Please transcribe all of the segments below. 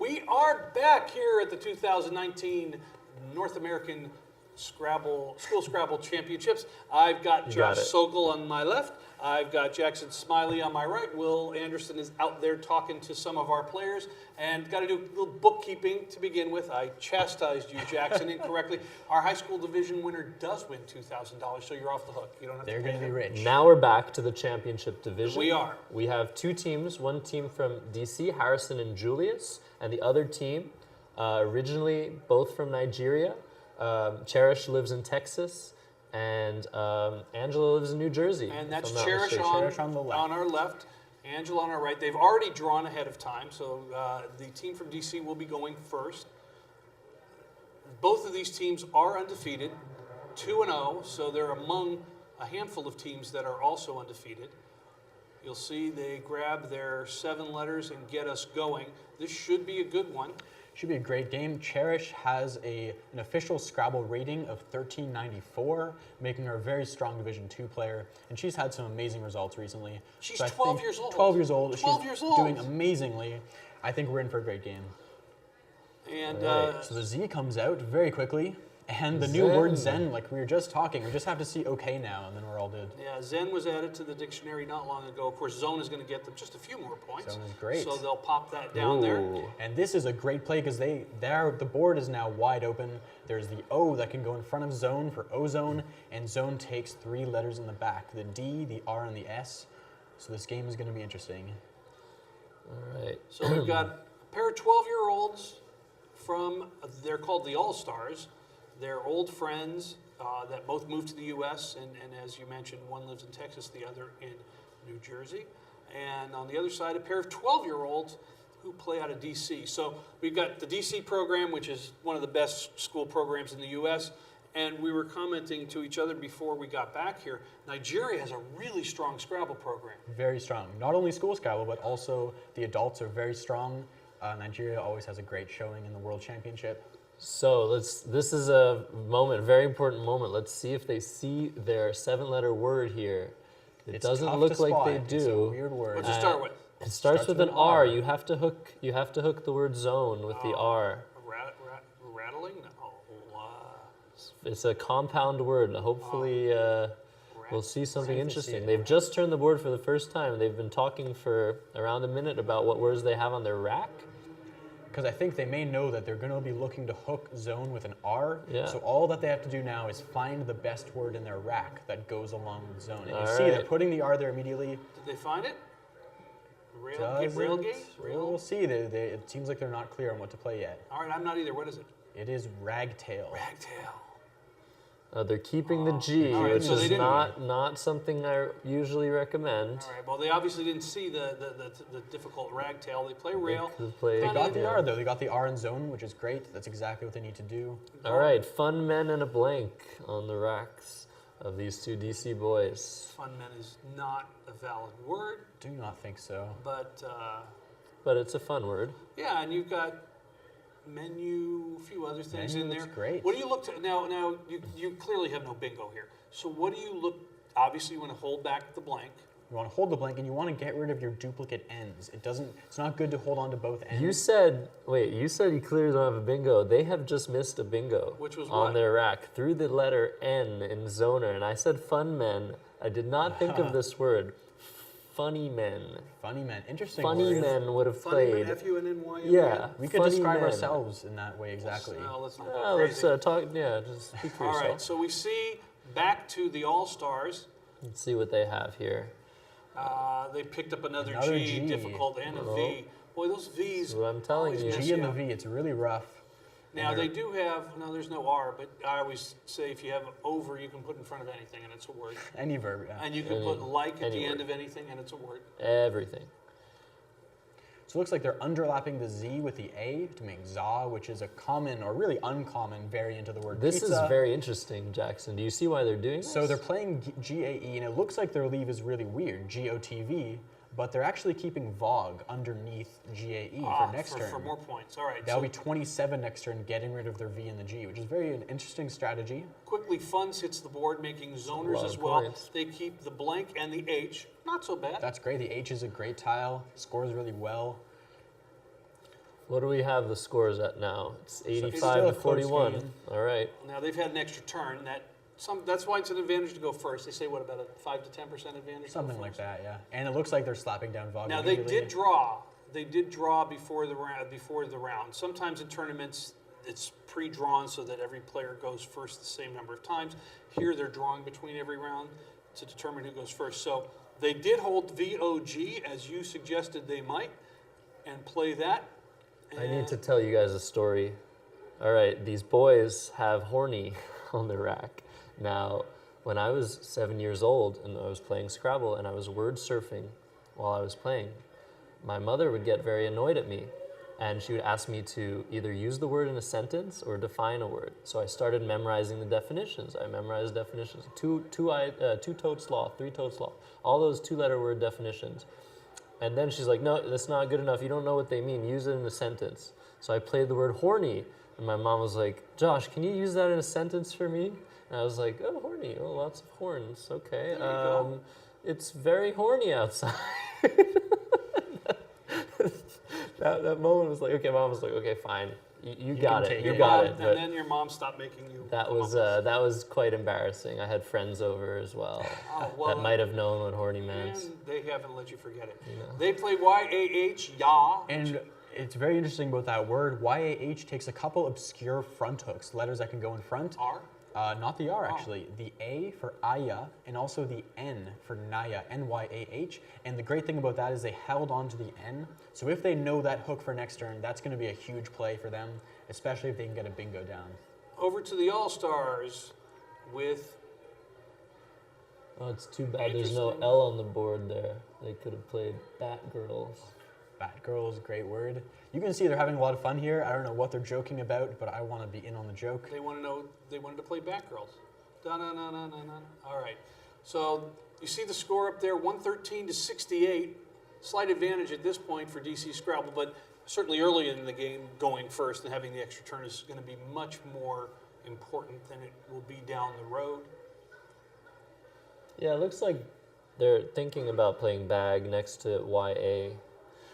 We are back here at the 2019 North American School Scrabble Championships. I've got Josh Sokol on my left. I've got Jackson Smylie on my right. Will Anderson is out there talking to some of our players. And got to do a little bookkeeping to begin with. I chastised you, Jackson, incorrectly. Our high school division winner does win $2,000, so you're off the hook. You don't have They're going to be rich. Now we're back to the championship division. We are. We have two teams. One team from DC, Harrison and Julius, and the other team, originally both from Nigeria. Cherish lives in Texas, and Angela lives in New Jersey. And that's Cherish on our left, Angela on our right. They've already drawn ahead of time, so the team from DC will be going first. Both of these teams are undefeated, 2-0, so they're among a handful of teams that are also undefeated. You'll see they grab their 7 letters and get us going. This should be a good one. Should be a great game. Cherish has an official Scrabble rating of 1394, making her a very strong Division II player, and she's had some amazing results recently. She's 12 years old. 12 years old. 12 years old. Doing amazingly. I think we're in for a great game. And so the Z comes out very quickly, and the new word Zen, like we were just talking, we just have to see okay now, and then we're all good. Yeah, Zen was added to the dictionary not long ago. Of course, Zone is going to get them just a few more points. Zone is great. So they'll pop that down there. And this is a great play because the board is now wide open. There's the O that can go in front of Zone for O-Zone, and Zone takes 3 letters in the back, the D, the R, and the S. So this game is going to be interesting. All right. So we've got a pair of 12-year-olds from, they're called the All-Stars. They're old friends that both moved to the U.S., and as you mentioned, one lives in Texas, the other in New Jersey. And on the other side, a pair of 12-year-olds who play out of D.C. So we've got the D.C. program, which is one of the best school programs in the U.S., and we were commenting to each other before we got back here, Nigeria has a really strong Scrabble program. Very strong. Not only school Scrabble, but also the adults are very strong. Nigeria always has a great showing in the World Championship. So this is a moment, very important moment. Let's see if they see their 7-letter word here. It doesn't look like they do. It's a weird word. What's it start with? It starts with an R. You have to hook the word zone with the R. Rattling? No. It's a compound word. Hopefully we'll see something interesting. They've just turned the board for the first time. They've been talking for around a minute about what words they have on their rack. Because I think they may know that they're going to be looking to hook zone with an R. Yeah. So all that they have to do now is find the best word in their rack that goes along with zone. And you see they're putting the R there immediately. Did they find it? Railgate? We'll see. It seems like they're not clear on what to play yet. All right, I'm not either. What is it? It is ragtail. Ragtail. They're keeping the G, which is not something I usually recommend. All right. Well, they obviously didn't see the difficult ragtail. They play rail. They got the R though. They got the R in zone, which is great. That's exactly what they need to do. All right, fun men and a blank on the racks of these two DC boys. Fun men is not a valid word. Do not think so. But it's a fun word. Yeah, and you've got menu, a few other things in there. Great. What do you look to now? You clearly have no bingo here. So what do you look? Obviously, you want to hold back the blank. You want to hold the blank, and you want to get rid of your duplicate ends. It's not good to hold on to both ends. You said you clearly don't have a bingo. They have just missed a bingo. Which was on their rack through the letter N in zoner, and I said fun men. I did not think of this word. Funny men. Funny men. Interesting Funny word. men would have played. Men, F-U-N-N-Y. Yeah. We could describe ourselves in that way exactly. Let's not let's talk. Yeah, just speak for yourself. All right. So we see back to the All-Stars. Let's see what they have here. They picked up another G, difficult, and a V. Boy, those V's. That's what I'm telling you. G and the V, it's really rough. Now they do have, there's no R, but I always say if you have over, you can put in front of anything and it's a word. Any verb, yeah. And you can put like at the end of anything and it's a word. Everything. So it looks like they're underlapping the Z with the A to make za, which is a common or really uncommon variant of the word This pizza. is very interesting, Jackson. Do you see why they're doing this? So they're playing G-A-E, and it looks like their leave is really weird, G-O-T-V, but they're actually keeping VOG underneath GAE for next turn. For more points, all right. That'll be 27 next turn, getting rid of their V and the G, which is an interesting strategy. Quickly, Funds hits the board, making zoners as well. Points. They keep the blank and the H. Not so bad. That's great. The H is a great tile. Scores really well. What do we have the scores at now? It's 85 still to a close 41. game. All right. Now they've had an extra turn. That's why it's an advantage to go first. They say what about a 5 to 10% advantage? Something like that, yeah. And it looks like they're slapping down Vogue. Now they did draw. They did draw before the round. Sometimes in tournaments it's pre-drawn so that every player goes first the same number of times. Here they're drawing between every round to determine who goes first. So they did hold VOG as you suggested they might, and play that. I need to tell you guys a story. All right, these boys have horny on the rack. Now, when I was 7 years old and I was playing Scrabble and I was word surfing while I was playing, my mother would get very annoyed at me and she would ask me to either use the word in a sentence or define a word. So I started memorizing the definitions. I memorized two-toed sloth, three-toed sloth, all those two-letter word definitions. And then she's like, no, that's not good enough. You don't know what they mean. Use it in a sentence. So I played the word horny. And my mom was like, Josh, can you use that in a sentence for me? And I was like, oh, horny. Oh, lots of horns. Okay. It's very horny outside. that moment was like, okay, mom was like, okay, fine. You got it. You got it. And then your mom stopped making you. That was quite embarrassing. I had friends over as well that might have known what horny meant. And they haven't let you forget it. No. They play YAH, YA. And it's very interesting about that word. YAH takes a couple obscure front hooks, letters that can go in front. R? Not the R, actually. The A for Aya, and also the N for Naya, N-Y-A-H. And the great thing about that is they held on to the N. So if they know that hook for next turn, that's going to be a huge play for them, especially if they can get a bingo down. Over to the All-Stars with... Oh, it's too bad there's no L on the board there. They could have played Batgirls. Batgirls, great word. You can see they're having a lot of fun here. I don't know what they're joking about, but I want to be in on the joke. They want to know. They wanted to play Batgirls. Da-na-na-na-na-na. All right. So you see the score up there, 113 to 68. Slight advantage at this point for DC Scrabble, but certainly early in the game, going first and having the extra turn is going to be much more important than it will be down the road. Yeah, it looks like they're thinking about playing bag next to YA.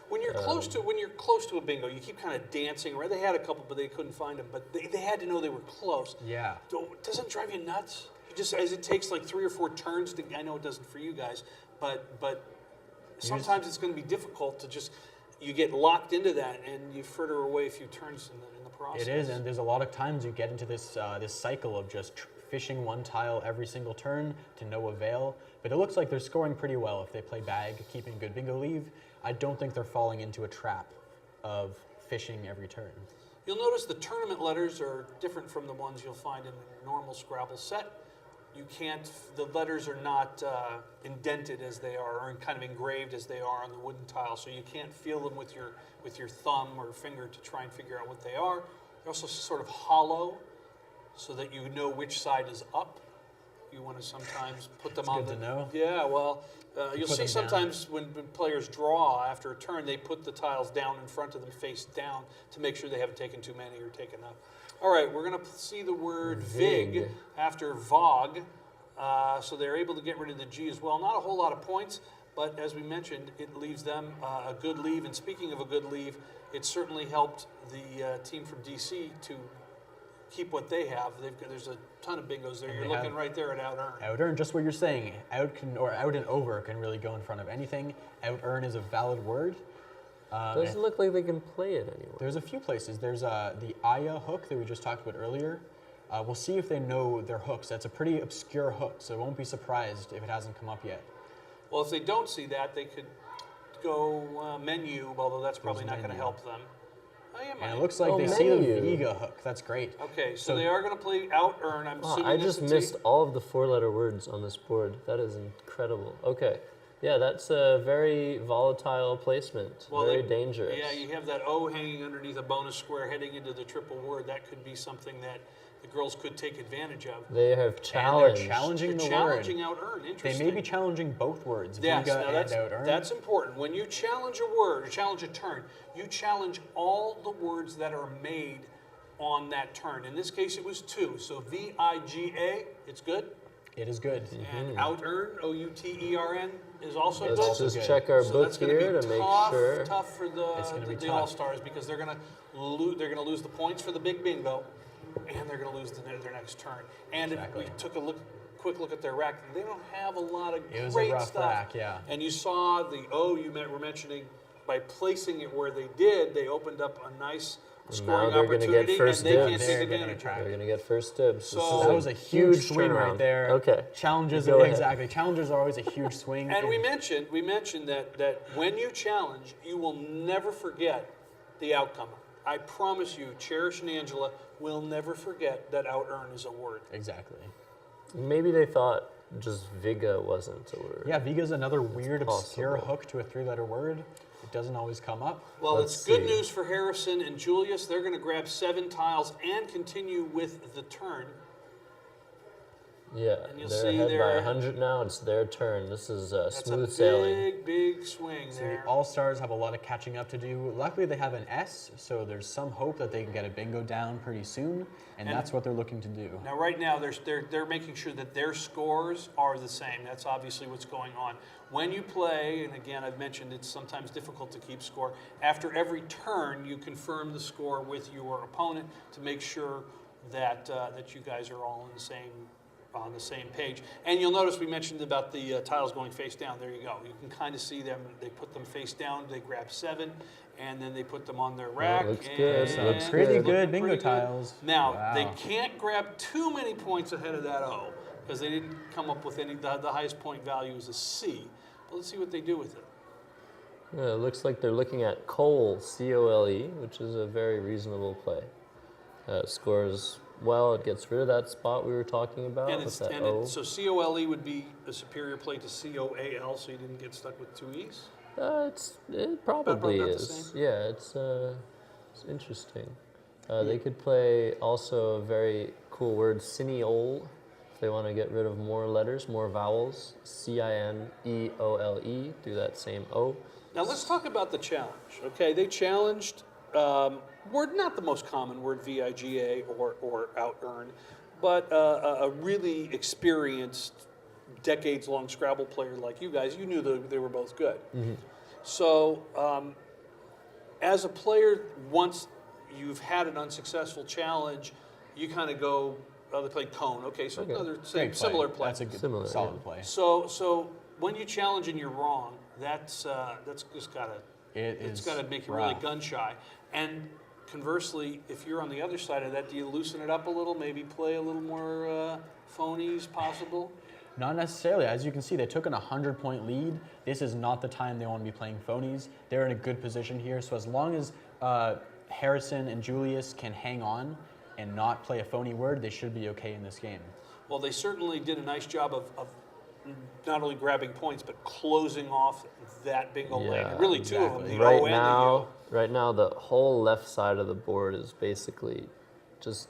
When you're close to a bingo, you keep kind of dancing around. They had a couple, but they couldn't find them. But they had to know they were close. Yeah. Doesn't it drive you nuts? As it takes like 3 or 4 turns to. I know it doesn't for you guys, but sometimes it's going to be difficult to just. You get locked into that, and you fritter away a few turns in the process. It is, and there's a lot of times you get into this this cycle of just fishing one tile every single turn to no avail. But it looks like they're scoring pretty well if they play bag, keeping good bingo leave. I don't think they're falling into a trap of fishing every turn. You'll notice the tournament letters are different from the ones you'll find in the normal Scrabble set. The letters are not indented as they are, or kind of engraved as they are on the wooden tile, so you can't feel them with your thumb or finger to try and figure out what they are. They're also sort of hollow, so that you know which side is up. You want to sometimes put them on. Good to know. Yeah, well, you'll see sometimes when players draw after a turn, they put the tiles down in front of them, face down, to make sure they haven't taken too many or taken up. All right, we're going to see the word VIG after VOG, so they're able to get rid of the G as well. Not a whole lot of points, but as we mentioned, it leaves them a good leave. And speaking of a good leave, it certainly helped the team from DC to keep what they have. There's a ton of bingos there. You're looking right there at out-earn. Out-earn, just what you're saying. Out and over can really go in front of anything. Out-earn is a valid word. Doesn't look like they can play it anymore. There's a few places. There's the Aya hook that we just talked about earlier. We'll see if they know their hooks. That's a pretty obscure hook, so I won't be surprised if it hasn't come up yet. Well, if they don't see that, they could go menu, although that's probably not going to help them. And it looks like they see the Vega hook. That's great. Okay, so they are going to play out-earn. I'm assuming I just missed all of the 4-letter words on this board. That is incredible. Okay. Yeah, that's a very volatile placement. Well, very dangerous. Yeah, you have that O hanging underneath a bonus square heading into the triple word. That could be something that the girls could take advantage of. They have challenged. They're challenging the challenging word. out-earn. Interesting. They may be challenging both words, yes, Vega and out-earn. That's important. When you challenge a word, or challenge a turn, you challenge all the words that are made on that turn. In this case, it was 2. So V-I-G-A, it's good? It is good. And out-earn, O-U-T-E-R-N, is also good. Let's just good. check our So book that's going to here be to make tough, sure. tough for It's gonna be the tough. All-Stars because they're going to lose the points for the big bingo, and they're going to lose their next turn. And Exactly. if we took a quick look at their rack, they don't have a lot of It was great a rough stuff. rack, yeah. And you saw the O you were mentioning, by placing it where they did, they opened up a nice scoring they're gonna opportunity, get first and they can't dibs. take They're getting advantage of attacked. it. They're going to get first dibs. So- This is That was a huge swing turnaround. right there. Okay. Challenges, Go ahead. exactly. Challenges are always a huge swing. And we mentioned that when you challenge, you will never forget the outcome. I promise you, Cherish and Angela will never forget that out-earn is a word. Exactly. Maybe they thought just Viga wasn't a word. Yeah, Viga's another weird, obscure possible. hook to a three-letter word. It doesn't always come up. Well, Let's it's good see. news for Harrison and Julius. They're going to grab 7 tiles and continue with the turn. Yeah, And you'll they're see ahead by they're- 100 now. It's their turn. This is That's smooth a sailing. big swing So there. the All-Stars have a lot of catching up to do. Luckily, they have an S, so there's some hope that they can get a bingo down pretty soon, and that's what they're looking to do. Now, right now, they're making sure that their scores are the same. That's obviously what's going on. When you play, and again, I've mentioned it's sometimes difficult to keep score, after every turn, you confirm the score with your opponent to make sure that that you guys are all on the same page. And you'll notice we mentioned about the tiles going face down. There you go. You can kind of see them. They put them face down. They grab 7, and then they put them on their rack. looks good. and Looks Pretty good. good looking bingo pretty good. tiles. Now, Wow. they can't grab too many points ahead of that O because they didn't come up with any. The highest point value is a C. But let's see what they do with it. Yeah, it looks like they're looking at Cole, C-O-L-E, which is a very reasonable play. Scores well. It gets rid of that spot we were talking about And, with that and O. so COLE would be a superior play to COAL, so you didn't get stuck with 2 E's. It probably about the is. same. Yeah, it's interesting. They could play also a very cool word, cineole, if they want to get rid of more letters, more vowels. C-I-N-E-O-L-E, do that same O. Now let's talk about the challenge. Okay, they challenged word, not the most common word, VIGA or out-earn, but a really experienced, decades-long Scrabble player like you guys. You knew that they were both good. So as a player, once you've had an unsuccessful challenge, you kind of go. They played cone. Okay, so another same, Great similar play. That's a good, Similar, solid yeah. play. So when you challenge and you're wrong, that's just gotta It's gotta make you really rough. gun shy. And conversely, if you're on the other side of that, do you loosen it up a little? Maybe play a little more phonies possible? Not necessarily. As you can see, they took an 100-point lead. This is not the time they want to be playing phonies. They're in a good position here. So as long as Harrison and Julius can hang on and not play a phony word, they should be okay in this game. Well, they certainly did a nice job of not only grabbing points, but closing off that bingo lane. Yeah, And really, two of exactly. them, the Right O and the now, U. right now, the whole left side of the board is basically just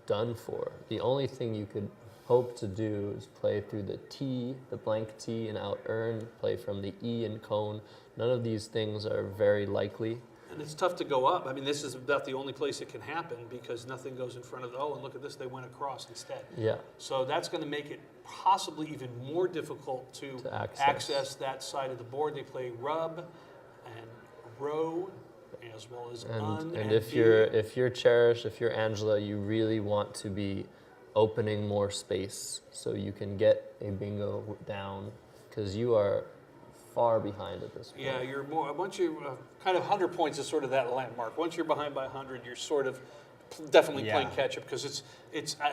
done for. The only thing you could hope to do is play through the T, the blank T, and out earn, play from the E and cone. None of these things are very likely. And it's tough to go up. I mean, this is about the only place it can happen because nothing goes in front of the O. And look at this, they went across instead. Yeah. So that's going to make it possibly even more difficult to access. that side of the board. They play rub and row as well as un And if you're Cherish, if you're Angela, you really want to be opening more space so you can get a bingo down because you are far behind at this point. Yeah, you're more. Once you kind of 100 points is sort of that landmark. Once you're behind by 100, you're sort of definitely Yeah. playing catch up because it's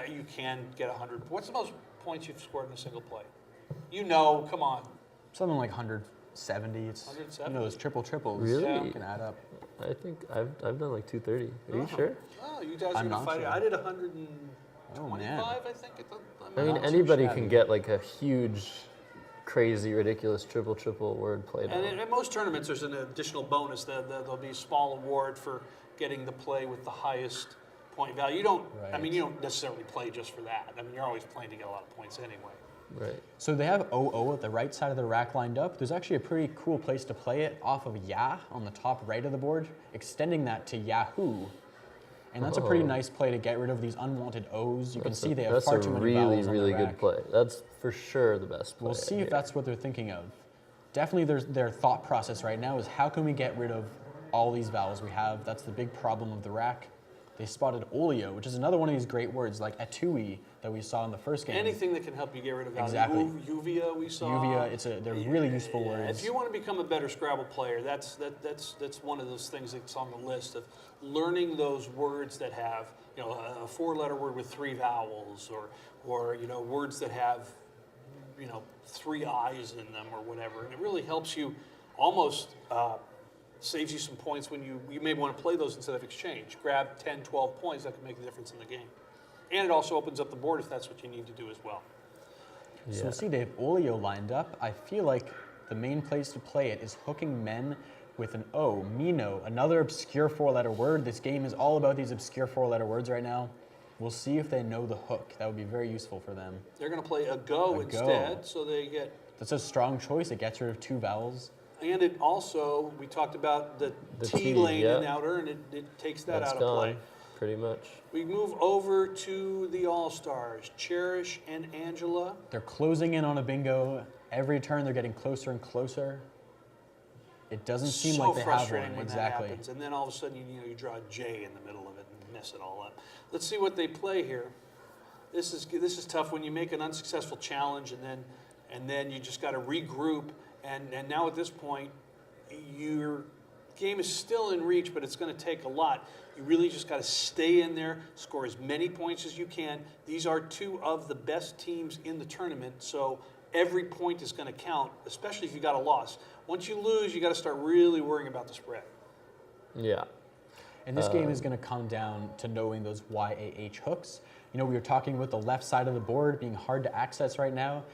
you can get 100. What's the most points you've scored in a single play? You know, come on. Something like 170. It's 170? you know those triples. Really? Can add up. I think I've done like 230. Are you sure? Oh, you guys are I'm gonna not fight it. sure. I did 125, Oh man. I think. I mean, not too anybody shabby. can get like a huge, crazy, ridiculous triple word played And on. in most tournaments, there's an additional bonus. There'll be a small award for getting the play with the highest point value. You don't. I Right. mean, you don't necessarily play just for that. I mean, you're always playing to get a lot of points anyway. Right. So they have OO at the right side of the rack lined up. There's actually a pretty cool place to play it off of Ya on the top right of the board, extending that to Yahoo. And that's a pretty nice play to get rid of these unwanted O's. You can see they have That's far a too many really, vowels on really the good rack. play. That's for sure the best play. We'll see here. if that's what they're thinking of. Definitely their thought process right now is how can we get rid of all these vowels we have? That's the big problem of the rack. They spotted oleo, which is another one of these great words like etui that we saw in the first game. Anything that can help you get rid of vowels. Exactly. Uvia we saw. Uvia, they're really useful words. If you want to become a better Scrabble player, that's one of those things that's on the list of learning those words that have, you know, a 4-letter word with 3 vowels, or you know, words that have, you know, 3 I's in them or whatever. And it really helps you almost saves you some points when you may want to play those instead of exchange. Grab 10, 12 points, that can make a difference in the game. And it also opens up the board if that's what you need to do as well. So we'll see they have oleo lined up. I feel like the main place to play it is hooking men with an O, Mino, another obscure 4-letter word. This game is all about these obscure 4-letter words right now. We'll see if they know the hook. That would be very useful for them. They're going to play a go instead, so they get... That's a strong choice. It gets rid of 2 vowels. And it also, we talked about the T T, lane yeah. and outer, and it takes that That's out gone, of play. pretty much. We move over to the All-Stars, Cherish and Angela. They're closing in on a bingo. Every turn they're getting closer and closer. It doesn't seem So like they have frustrating one. when Exactly. that happens. And then all of a sudden, you draw a J in the middle of it and mess it all up. Let's see what they play here. This is tough when you make an unsuccessful challenge and then you just got to regroup. And now at this point, your game is still in reach, but it's going to take a lot. You really just got to stay in there, score as many points as you can. These are 2 of the best teams in the tournament, so every point is going to count, especially if you got a loss. Once you lose, you got to start really worrying about the spread. Yeah. And this game is going to come down to knowing those YAH hooks. You know, we were talking about the left side of the board being hard to access right now.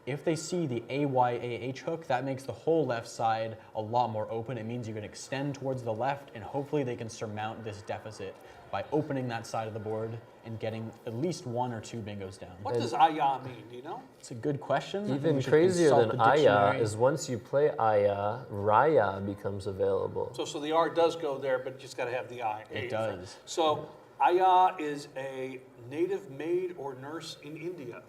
If they see the AYAH hook, that makes the whole left side a lot more open. It means you can extend towards the left, and hopefully they can surmount this deficit by opening that side of the board and getting at least 1 or 2 bingos down. What does Aya mean? Do you know? It's a good question. I think Even we should crazier consult than the Aya dictionary. is once you play Aya, Raya becomes available. So the R does go there, but you just got to have the I. It does. So Aya is a native maid or nurse in India.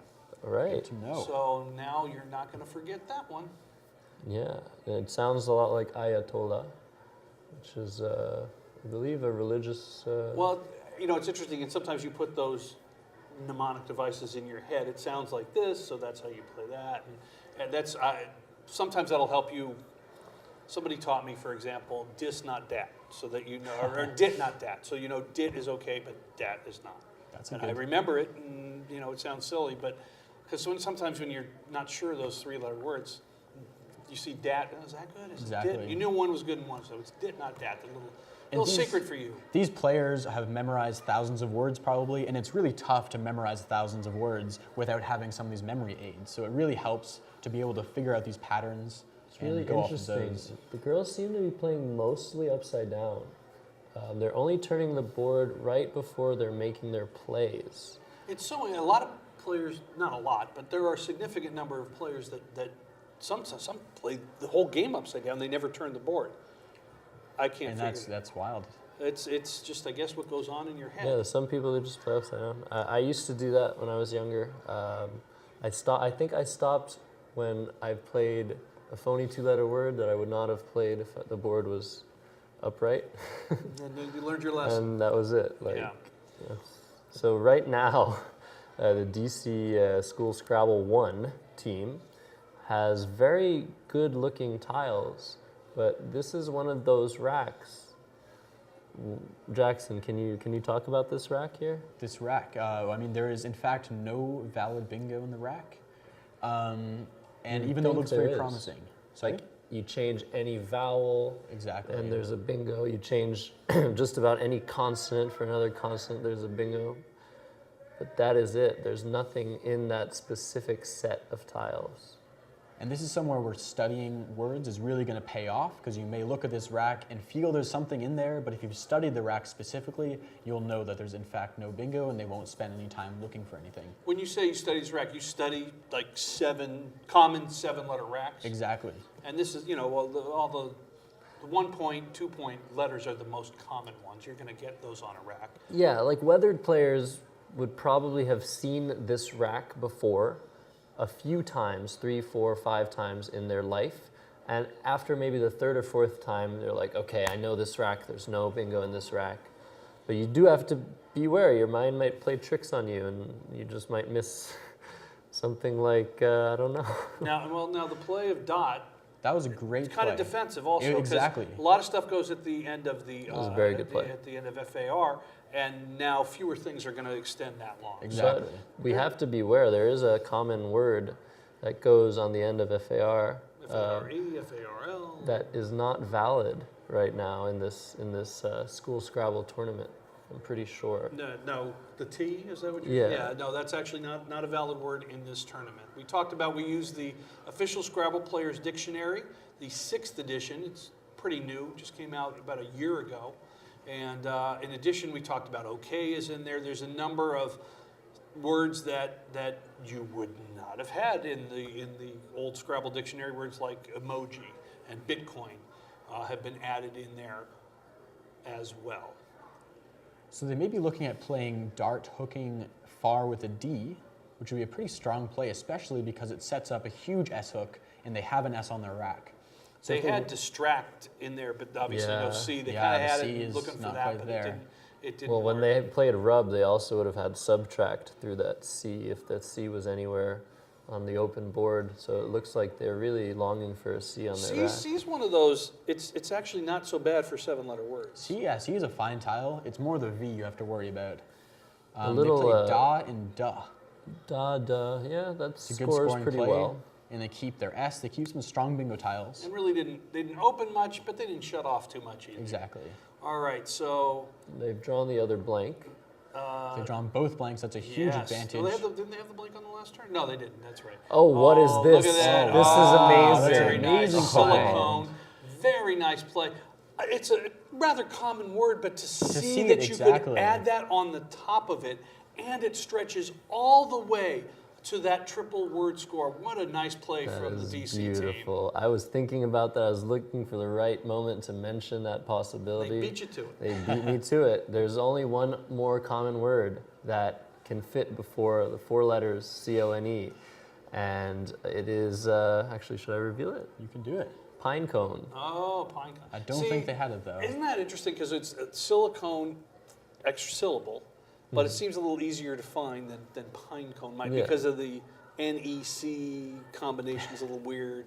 Right. To know. So now you're not going to forget that one. Yeah. And it sounds a lot like Ayatollah, which is, I believe, a religious. Well, you know, it's interesting, and sometimes you put those mnemonic devices in your head. It sounds like this, so that's how you play that. And that's, sometimes that'll help you. Somebody taught me, for example, dis not dat, so that you know, or dit not dat, so you know dit is okay, but dat is not. That's a And I good. remember it, and you know, it sounds silly, but because sometimes when you're not sure of those 3-letter words, you see dat, oh, is that good? Is it Exactly. dit? You knew one was good and one, so it's dit, not dat. The little these- secret for you. These players have memorized thousands of words probably, and it's really tough to memorize thousands of words without having some of these memory aids. So it really helps to be able to figure out these patterns It's really and go off of interesting. those. The girls seem to be playing mostly upside down. They're only turning the board right before they're making their plays. It's so a lot of players, not a lot, but there are a significant number of players that some play the whole game upside down. They never turn the board. I can't And figure. that's wild. It's just I guess what goes on in your head. Yeah, some people they just play upside down. I used to do that when I was younger. I think I stopped when I played a phony 2-letter word that I would not have played if the board was upright, And then you learned your lesson. and that was it. Like, Yeah. yeah. So right now, the DC School Scrabble 1 team has very good-looking tiles, but this is one of those racks. Jackson, can you talk about this rack here? This rack, I mean, there is in fact no valid bingo in the rack. And You'd even though it think looks there very is. promising. Like you change any vowel, Exactly. and there's a bingo. You change just about any consonant for another consonant, there's a bingo. But that is it. There's nothing in that specific set of tiles. And this is somewhere where studying words is really going to pay off, because you may look at this rack and feel there's something in there, but if you've studied the rack specifically, you'll know that there's in fact no bingo and they won't spend any time looking for anything. When you say you study this rack, you study like common 7-letter racks. Exactly. And this is, you know, well, all the The 1 point, 2 point letters are the most common ones. You're going to get those on a rack. Yeah, like weathered players would probably have seen this rack before a few times, 3, 4, 5 times in their life. And after maybe the third or fourth time, they're like, okay, I know this rack. There's no bingo in this rack. But you do have to be wary. Your mind might play tricks on you, and you just might miss something like, I don't know. Now the play of dot, That was a great it's kind play. of defensive also. 'Cause Exactly. a lot of stuff goes at the end of the, That was a very good play. at the end of FAR, and now fewer things are going to extend that long. Exactly. But we have to beware. There is a common word that goes on the end of FAR FARE, FARL. that is not valid right now in this school Scrabble tournament. I'm pretty sure. No, the T, is that what you Yeah. no, that's actually not a valid word in this tournament. We use the official Scrabble Players Dictionary, the 6th edition. It's pretty new, just came out about a year ago. And in addition, we talked about okay is in there. There's a number of words that you would not have had in the old Scrabble dictionary. Words like emoji and Bitcoin have been added in there as well. So they may be looking at playing dart hooking far with a D, which would be a pretty strong play, especially because it sets up a huge S hook, and they have an S on their rack. So They if had distract in there, but obviously no Yeah. C. They Yeah, kind the of had C it is looking for not that, quite but there. it didn't Well, when work. they had played rub, they also would have had subtract through that C if that C was anywhere on the open board. So it looks like they're really longing for a C on their rack. C's one of those, it's actually not so bad for 7-letter words. C is a fine tile. It's more the V you have to worry about. little, they play da and duh. Da, yeah, that It's a good scores scoring pretty play. well. And they keep their S. They keep some strong bingo tiles. And really they didn't open much, but they didn't shut off too much either. Exactly. All right, so They've drawn the other blank. They've drawn both blanks. That's a huge yes. advantage. Well, didn't they have the blank on the last turn? No, they didn't. That's right. Oh, what is Oh, this? Look at that. This Oh, is amazing. Very nice. Amazing play. Silicone. Very nice play. It's a rather common word, but to see see that it you exactly. could add that on the top of it, and it stretches all the way to that triple word score. What a nice play That from the is DC team. beautiful. I was thinking about that. I was looking for the right moment to mention that possibility. They beat you to it. They beat me to it. There's only one more common word that can fit before the 4 letters CONE, and it is, actually, should I reveal it? You can do it. Pine cone. Oh, pine cone. I don't think they had it, though. Isn't that interesting? Because it's silicone, extra syllable, but it seems a little easier to find than pine cone might Yeah. because of the NEC combination is a little weird.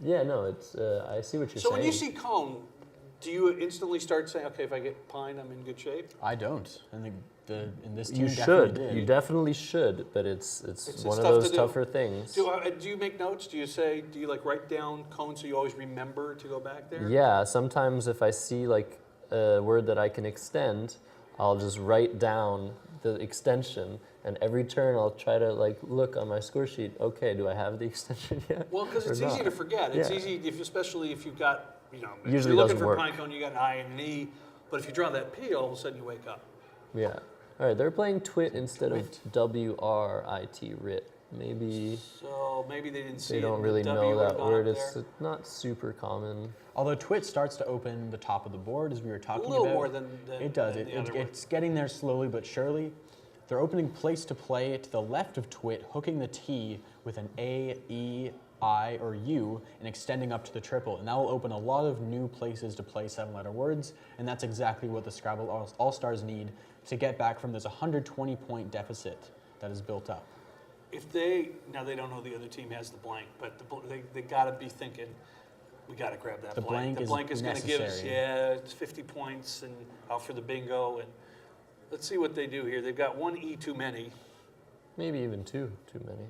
Yeah, no, it's, I see what you're So saying. when you see cone, do you instantly start saying, okay, if I get pine, I'm in good shape? I don't. And in this team You definitely should. did. You definitely should, but it's one of tough those to do. tougher things. Do you make notes? Do you like write down cone so you always remember to go back there? Yeah, sometimes if I see like a word that I can extend, I'll just write down the extension, and every turn I'll try to like look on my score sheet. Okay, do I have the extension yet? Well, because or it's easy not? to forget. It's Yeah. easy, especially if you've got, if Usually you're looking doesn't for work. pine cone, you got an I and an E, but if you draw that P, all of a sudden you wake up. Yeah. All right, they're playing twit instead of WRIT, writ. Maybe So maybe they didn't see they it. don't and really the W know would've that gone word. up It's there. not super common. Although Twit starts to open the top of the board, as we were talking a little about. more than It does. than the other one. It's getting there slowly but surely. They're opening place to play to the left of Twit, hooking the T with an A, E, I, or U, and extending up to the triple. And that will open a lot of new places to play 7-letter words, and that's exactly what the Scrabble All-Stars need to get back from this 120-point deficit that is built up. Now they don't know the other team has the blank, but they got to be thinking, we got to grab that The blank. blank The blank is going to give us, necessary. it's 50 points and out for the bingo. And let's see what they do here. They've got one E too many. Maybe even too many.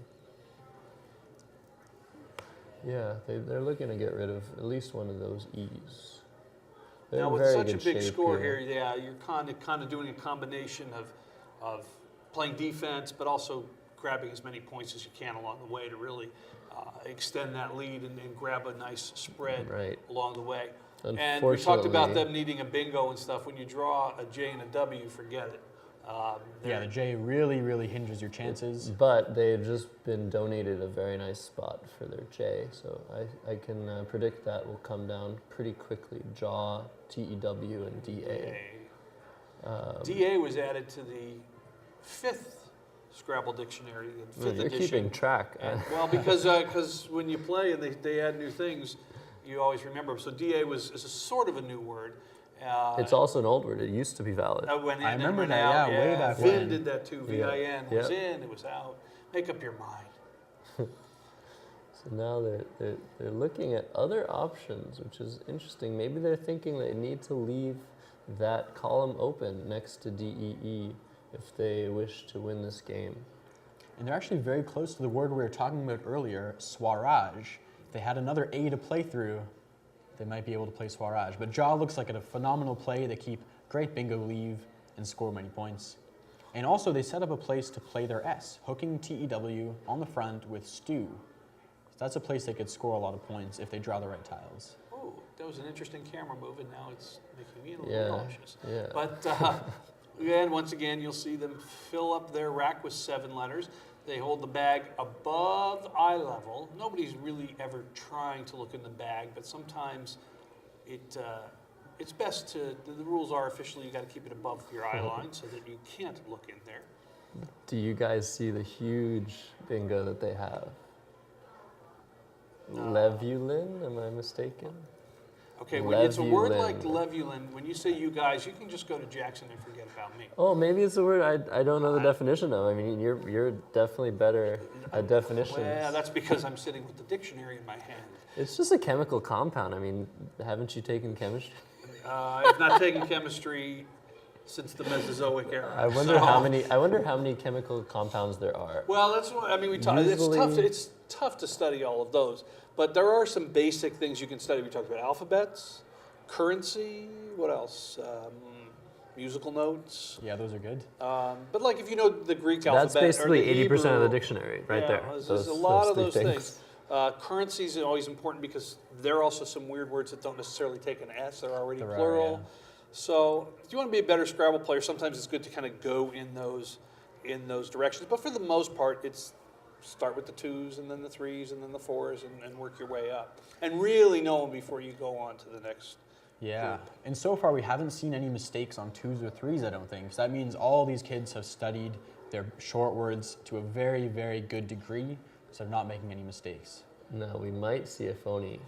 Yeah, they're looking to get rid of at least one of those E's. They're Now in with very such a good big shape score here, yeah, you're kind of doing a combination of playing defense, but also grabbing as many points as you can along the way to really extend that lead and grab a nice spread Right. along the way. And we talked about Unfortunately- them needing a bingo and stuff. When you draw a J and a W, forget it. Yeah, the J really, really hinders your chances. But they've just been donated a very nice spot for their J, so I can predict that will come down pretty quickly. Jaw, TEW, and DA. DA was added to the 5th Scrabble dictionary, the 5th You're edition. keeping track. Well, because when you play and they add new things, you always remember. So DA is a sort of a new word. It's also an old word. It used to be valid. Went in I remember and that, went out. yeah, way back Vin when. did that too. Yeah. VIN was Yeah. in, it was out. Make up your mind. So now they're looking at other options, which is interesting. Maybe they're thinking they need to leave that column open next to DEE if they wish to win this game. And they're actually very close to the word we were talking about earlier, Swaraj. If they had another A to play through, they might be able to play Swaraj. But Jaw looks like a phenomenal play. They keep great bingo leave and score many points. And also they set up a place to play their S, hooking TEW on the front with Stew. So that's a place they could score a lot of points if they draw the right tiles. Oh, that was an interesting camera move, and now it's making me a little nauseous. Yeah. But and once again, you'll see them fill up their rack with 7 letters. They hold the bag above eye level. Nobody's really ever trying to look in the bag, but sometimes it's best to, the rules are officially you got to keep it above your eye line so that you can't look in there. Do you guys see the huge bingo that they have? Levulin, am I mistaken? Okay, when it's a word Levulin. like levulin, when you say you guys, you can just go to Jackson and forget about me. Oh, maybe it's a word I don't know the definition of. I mean, you're definitely better at definitions. Well, that's because I'm sitting with the dictionary in my hand. It's just a chemical compound. I mean, haven't you taken chemistry? I've not taken chemistry since the Mesozoic era. I wonder so- how many. I wonder how many chemical compounds there are. Well, that's what I mean. We talk. Usually- It's tough to study all of those, but there are some basic things you can study. We talked about alphabets, currency. What else? Musical notes. Yeah, those are good. But like if you know the Greek alphabet, That's basically or the 80% of the Hebrew, dictionary right there. There's a lot of three those things. Currencies are always important because there are also some weird words that don't necessarily take an S. They're already There are, plural. yeah. So if you want to be a better Scrabble player, sometimes it's good to kind of go in those directions. But for the most part, it's start with the 2s and then the 3s and then the 4s and work your way up. And really know them before you go on to the next. Yeah, and so far we haven't seen any mistakes on 2s or 3s, I don't think. So that means all these kids have studied their short words to a very, very good degree, so they're not making any mistakes. No, we might see a phony.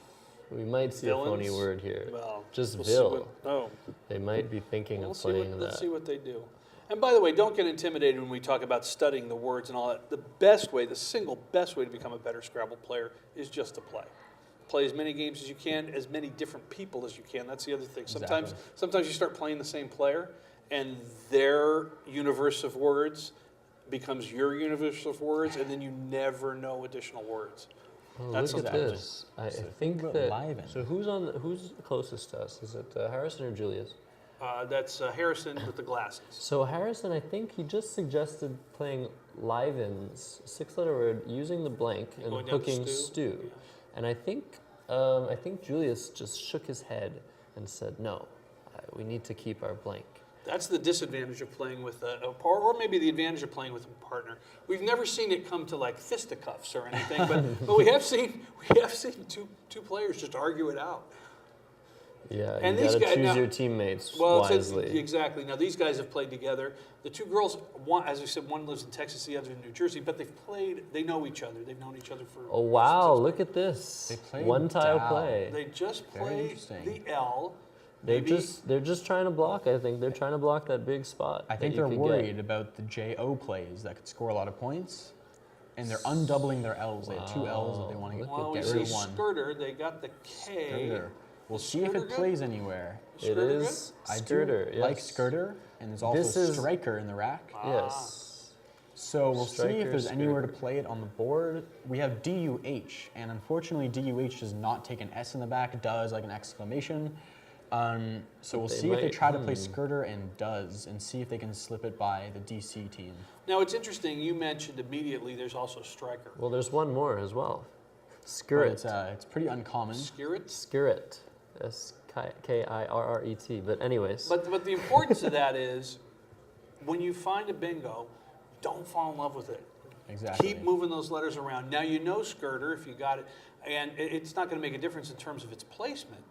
We might see Villains? a phony word here. Well, Just we'll see Vil. what- They might be thinking of playing Let's that. see what they do. And by the way, don't get intimidated when we talk about studying the words and all that. The best way, the single best way to become a better Scrabble player is just to play. Play as many games as you can, as many different people as you can. That's the other thing. Sometimes you start playing the same player, and their universe of words becomes your universe of words, and then you never know additional words. Oh, That's look at something. this. I So think think about that. Liven. So who's closest to us? Is it Harrison or Julius? That's Harrison with the glasses. So Harrison, I think he just suggested playing Livens, 6-letter word, using the blank and Going down to hooking stew? stew. Yeah. And I think Julius just shook his head and said, "No, we need to keep our blank." That's the disadvantage of playing with a partner, or maybe the advantage of playing with a partner. We've never seen it come to like fisticuffs or anything, but we have seen two players just argue it out. Yeah, And you these gotta guys- choose now- your teammates Well, wisely. exactly. Now these guys have played together. The two girls, one, as we said, one lives in Texas, the other in New Jersey, but they've played. They know each other. They've known each other for. Oh wow! since- Look at this. They played One tile Dow. play. They just Very played interesting. the L. They're Maybe- just trying to block. I think they're trying to block that big spot. I think that you they're could get. worried about the JO plays that could score a lot of points, and they're undoubling their L's. They have 2 L's that they want to Look Well, we get see rid of one. Skirter. They got the K. Skirter. We'll Is see if Skirter it good? plays anywhere. It Skirter is I Skirter. do like yes. Skirter, and there's also This is- Striker in the rack. Yes. So we'll see if Striker, there's anywhere to Skirter. play it on the board. We have DUH, and unfortunately DUH does not take an S in the back, does like an exclamation. So we'll They see if they might- try to play Skirter and does, and see if they can slip it by the DC team. Now it's interesting. You mentioned immediately. There's also Striker. Well, there's one more as well. But Skirt. it's pretty uncommon. Skirt. Skirt. SKIRRET. But anyways. But the importance of that is when you find a bingo, don't fall in love with it. Exactly. Keep moving those letters around. Now you know Skirter if you got it, and it's not going to make a difference in terms of its placement.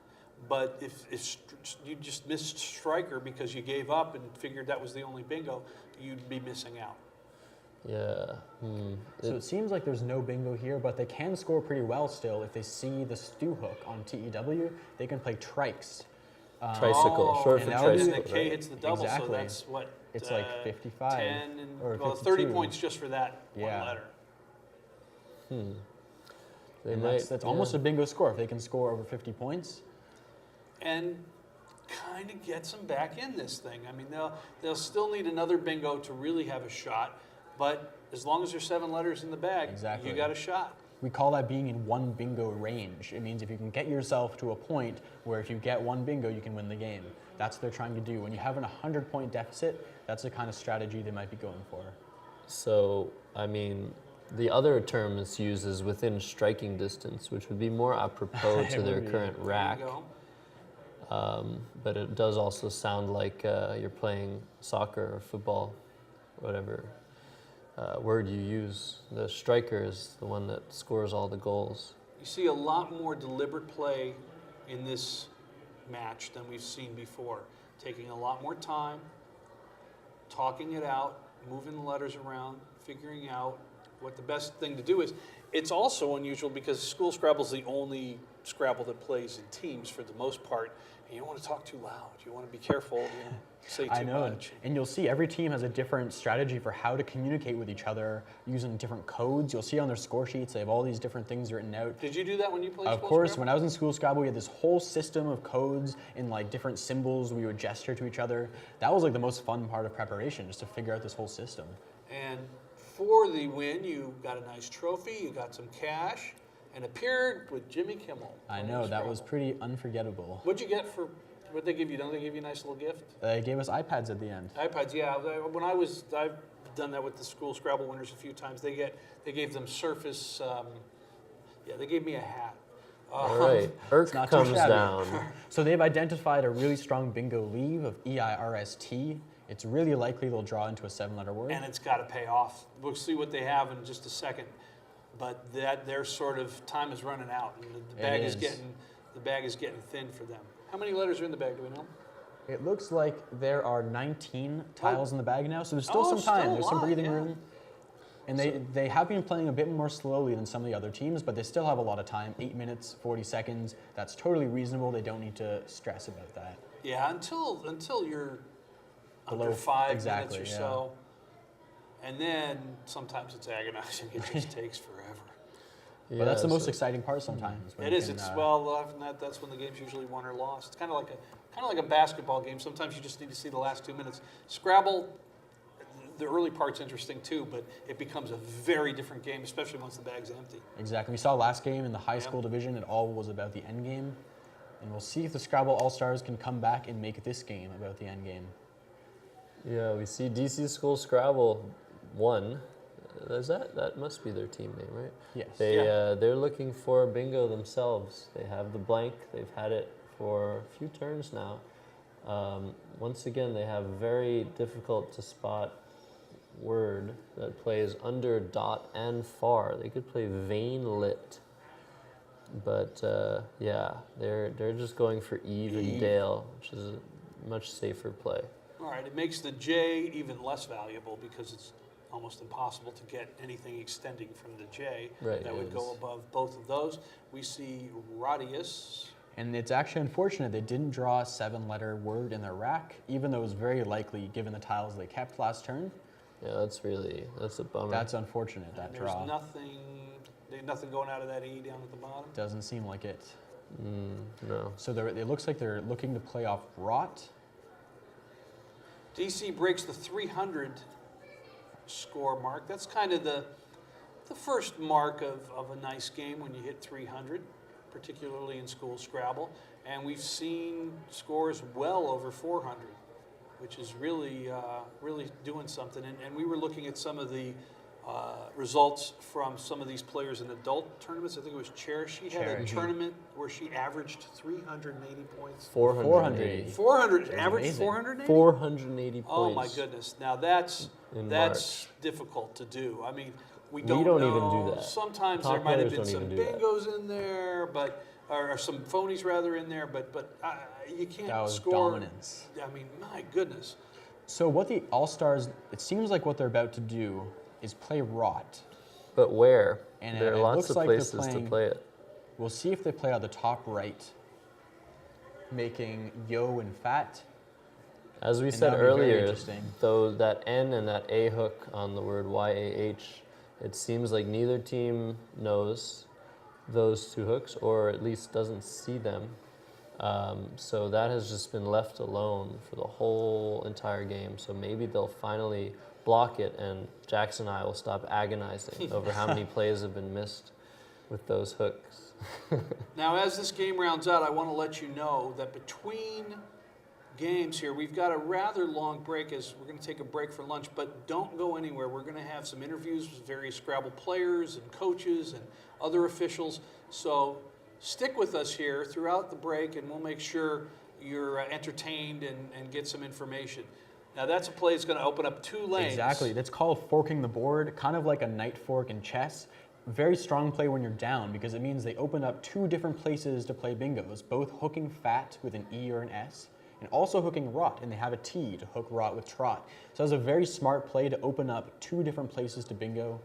But if you just missed Striker because you gave up and figured that was the only bingo, you'd be missing out. Yeah. So it seems like there's no bingo here, but they can score pretty well still. If they see the stew hook on TEW, they can play trikes. Tricycle, short and for that would be- And the tricycle. K Right? hits the double, Exactly. so that's what? It's like 55 10 and, or well, 30 52. points just for that Yeah. one letter. They And might, that's almost a bingo score if they can score over 50 points. And kind of gets them back in this thing. I mean, they'll still need another bingo to really have a shot, but as long as there's 7 letters in the bag, Exactly. you got a shot. We call that being in one bingo range. It means if you can get yourself to a point where if you get one bingo, you can win the game. That's what they're trying to do. When you have an 100-point deficit, that's the kind of strategy they might be going for. So, I mean, the other term it's used is within striking distance, which would be more apropos to It their would be. current rack. There you go. But it does also sound like you're playing soccer or football, whatever word you use. The striker is the one that scores all the goals. You see a lot more deliberate play in this match than we've seen before. Taking a lot more time, talking it out, moving the letters around, figuring out what the best thing to do is. It's also unusual because School Scrabble is the only Scrabble that plays in teams for the most part, and you don't want to talk too loud. You want to be careful, you know, say too I know, much. and you'll see every team has a different strategy for how to communicate with each other using different codes. You'll see on their score sheets, they have all these different things written out. Did you do that when you played Of School course, Scrabble? when I was in School Scrabble, we had this whole system of codes and like different symbols we would gesture to each other. That was like the most fun part of preparation, just to figure out this whole system. And for the win, you got a nice trophy, you got some cash, and appeared with Jimmy Kimmel. I playing know, that was Scrabble. pretty unforgettable. What'd you get for, what'd they give you? Don't they give you a nice little gift? They gave us iPads at the end. iPads, yeah. I've done that with the School Scrabble winners a few times. They gave them Surface, yeah, they gave me a hat. All right, Irk not too comes shabby. down. So they've identified a really strong bingo leave of EIRST. It's really likely they'll draw into a 7-letter word. And it's got to pay off. We'll see what they have in just a second. But that their sort of time is running out, and the bag is is. getting thin for them. How many letters are in the bag? Do we know? It looks like there are 19 tiles in the bag now, so there's still some still time. a There's some lot, breathing yeah. room. And they have been playing a bit more slowly than some of the other teams, but they still have a lot of time, 8 minutes, 40 seconds. That's totally reasonable. They don't need to stress about that. Yeah, until you're Below under 5 exactly, minutes or yeah. so. And then sometimes it's agonizing. It just takes forever. But that's the most so- exciting part sometimes. when It you is. can, It's well, often that's when the game's usually won or lost. It's kind of like a basketball game. Sometimes you just need to see the last 2 minutes. Scrabble, the early part's interesting too, but it becomes a very different game, especially once the bag's empty. Exactly. We saw last game in the high Yeah. school division, it all was about the end game. And we'll see if the Scrabble All-Stars can come back and make this game about the end game. Yeah, we see DC School Scrabble 1. That must be their team name, right? Yes. They're looking for bingo themselves. They have the blank. They've had it for a few turns now. Once again, they have a very difficult to spot word that plays under dot and far. They could play vein lit, but yeah, they're just going for Eve and Dale, which is a much safer play. All right, it makes the J even less valuable because it's almost impossible to get anything extending from the J Right, that it would go is. above both of those. We see Radius. And it's actually unfortunate they didn't draw a 7-letter word in their rack, even though it was very likely given the tiles they kept last turn. Yeah, that's a bummer. That's unfortunate, that And there's draw. nothing going out of that E down at the bottom. Doesn't seem like it. No. So it looks like they're looking to play off Rot. DC breaks the 300 score mark. That's kind of the first mark of a nice game when you hit 300, particularly in School Scrabble. And we've seen scores well over 400, which is really doing something. And we were looking at some of the results from some of these players in adult tournaments. I think it was Cherish. She had a Cherish. tournament where she averaged 380 points. 480. 400, average amazing. 480? 480 points. Oh my goodness! Now that's In difficult to do. I mean, we don't don't even know. do that. Sometimes Top there might have players been don't some even do that. bingos in there, or some phonies rather in there, but you can't That was score. dominance. I mean, my goodness. So what the All-Stars, it seems like what they're about to do is play Rot. But where? And there are it lots looks of like they're places to playing- play it. We'll see if they play on the top right, making Yo and Fat. As we And said that'll be very earlier, interesting. though that N and that A hook on the word YAH, it seems like neither team knows those two hooks, or at least doesn't see them. So that has just been left alone for the whole entire game. So maybe they'll finally block it, and Jackson and I will stop agonizing over how many plays have been missed with those hooks. Now, as this game rounds out, I want to let you know that between games here, we've got a rather long break as we're going to take a break for lunch, but don't go anywhere. We're going to have some interviews with various Scrabble players and coaches and other officials. So stick with us here throughout the break, and we'll make sure you're entertained and get some information. Now, that's a play that's going to open up 2 lanes. Exactly. That's called forking the board, kind of like a knight fork in chess. Very strong play when you're down because it means they open up 2 different places to play bingos, both hooking Fat with an E or an S, and also hooking Rot, and they have a T to hook Rot with Trot. So it's a very smart play to open up 2 different places to bingo.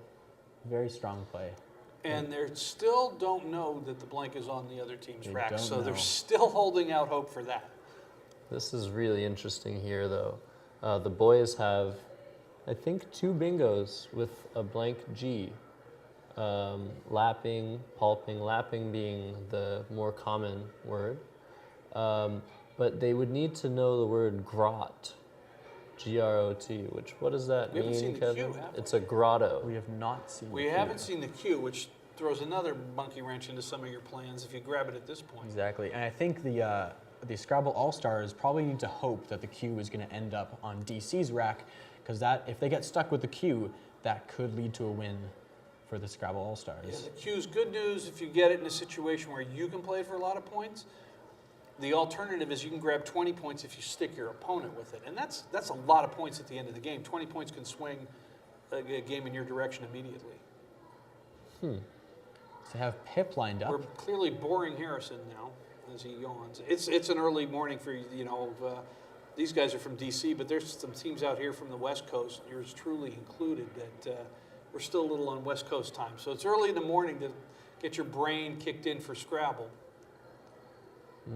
Very strong play. And they still don't know that the blank is on the other team's They rack, don't so they're know. still holding out hope for that. This is really interesting here, though. The boys have, I think, 2 bingos with a blank G. Lapping, pulping, lapping being the more common word. But they would need to know the word grot, G-R-O-T, which, what does that We haven't mean, seen the Kevin? cue, have we? It's a grotto. We have not seen We the cue. haven't seen the cue, which throws another monkey wrench into some of your plans if you grab it at this point. Exactly, and I think the Scrabble All-Stars probably need to hope that the cue is going to end up on DC's rack, because that if they get stuck with the cue, that could lead to a win for the Scrabble Yeah, All-Stars. the cue's good news if you get it in a situation where you can play for a lot of points. The alternative is you can grab 20 points if you stick your opponent with it, and that's a lot of points at the end of the game. 20 points can swing a game in your direction immediately. To have Pip lined up. We're clearly boring Harrison now as he yawns. It's an early morning for these guys are from DC, but there's some teams out here from the West Coast, yours truly included, that we're still a little on West Coast time. So it's early in the morning to get your brain kicked in for Scrabble.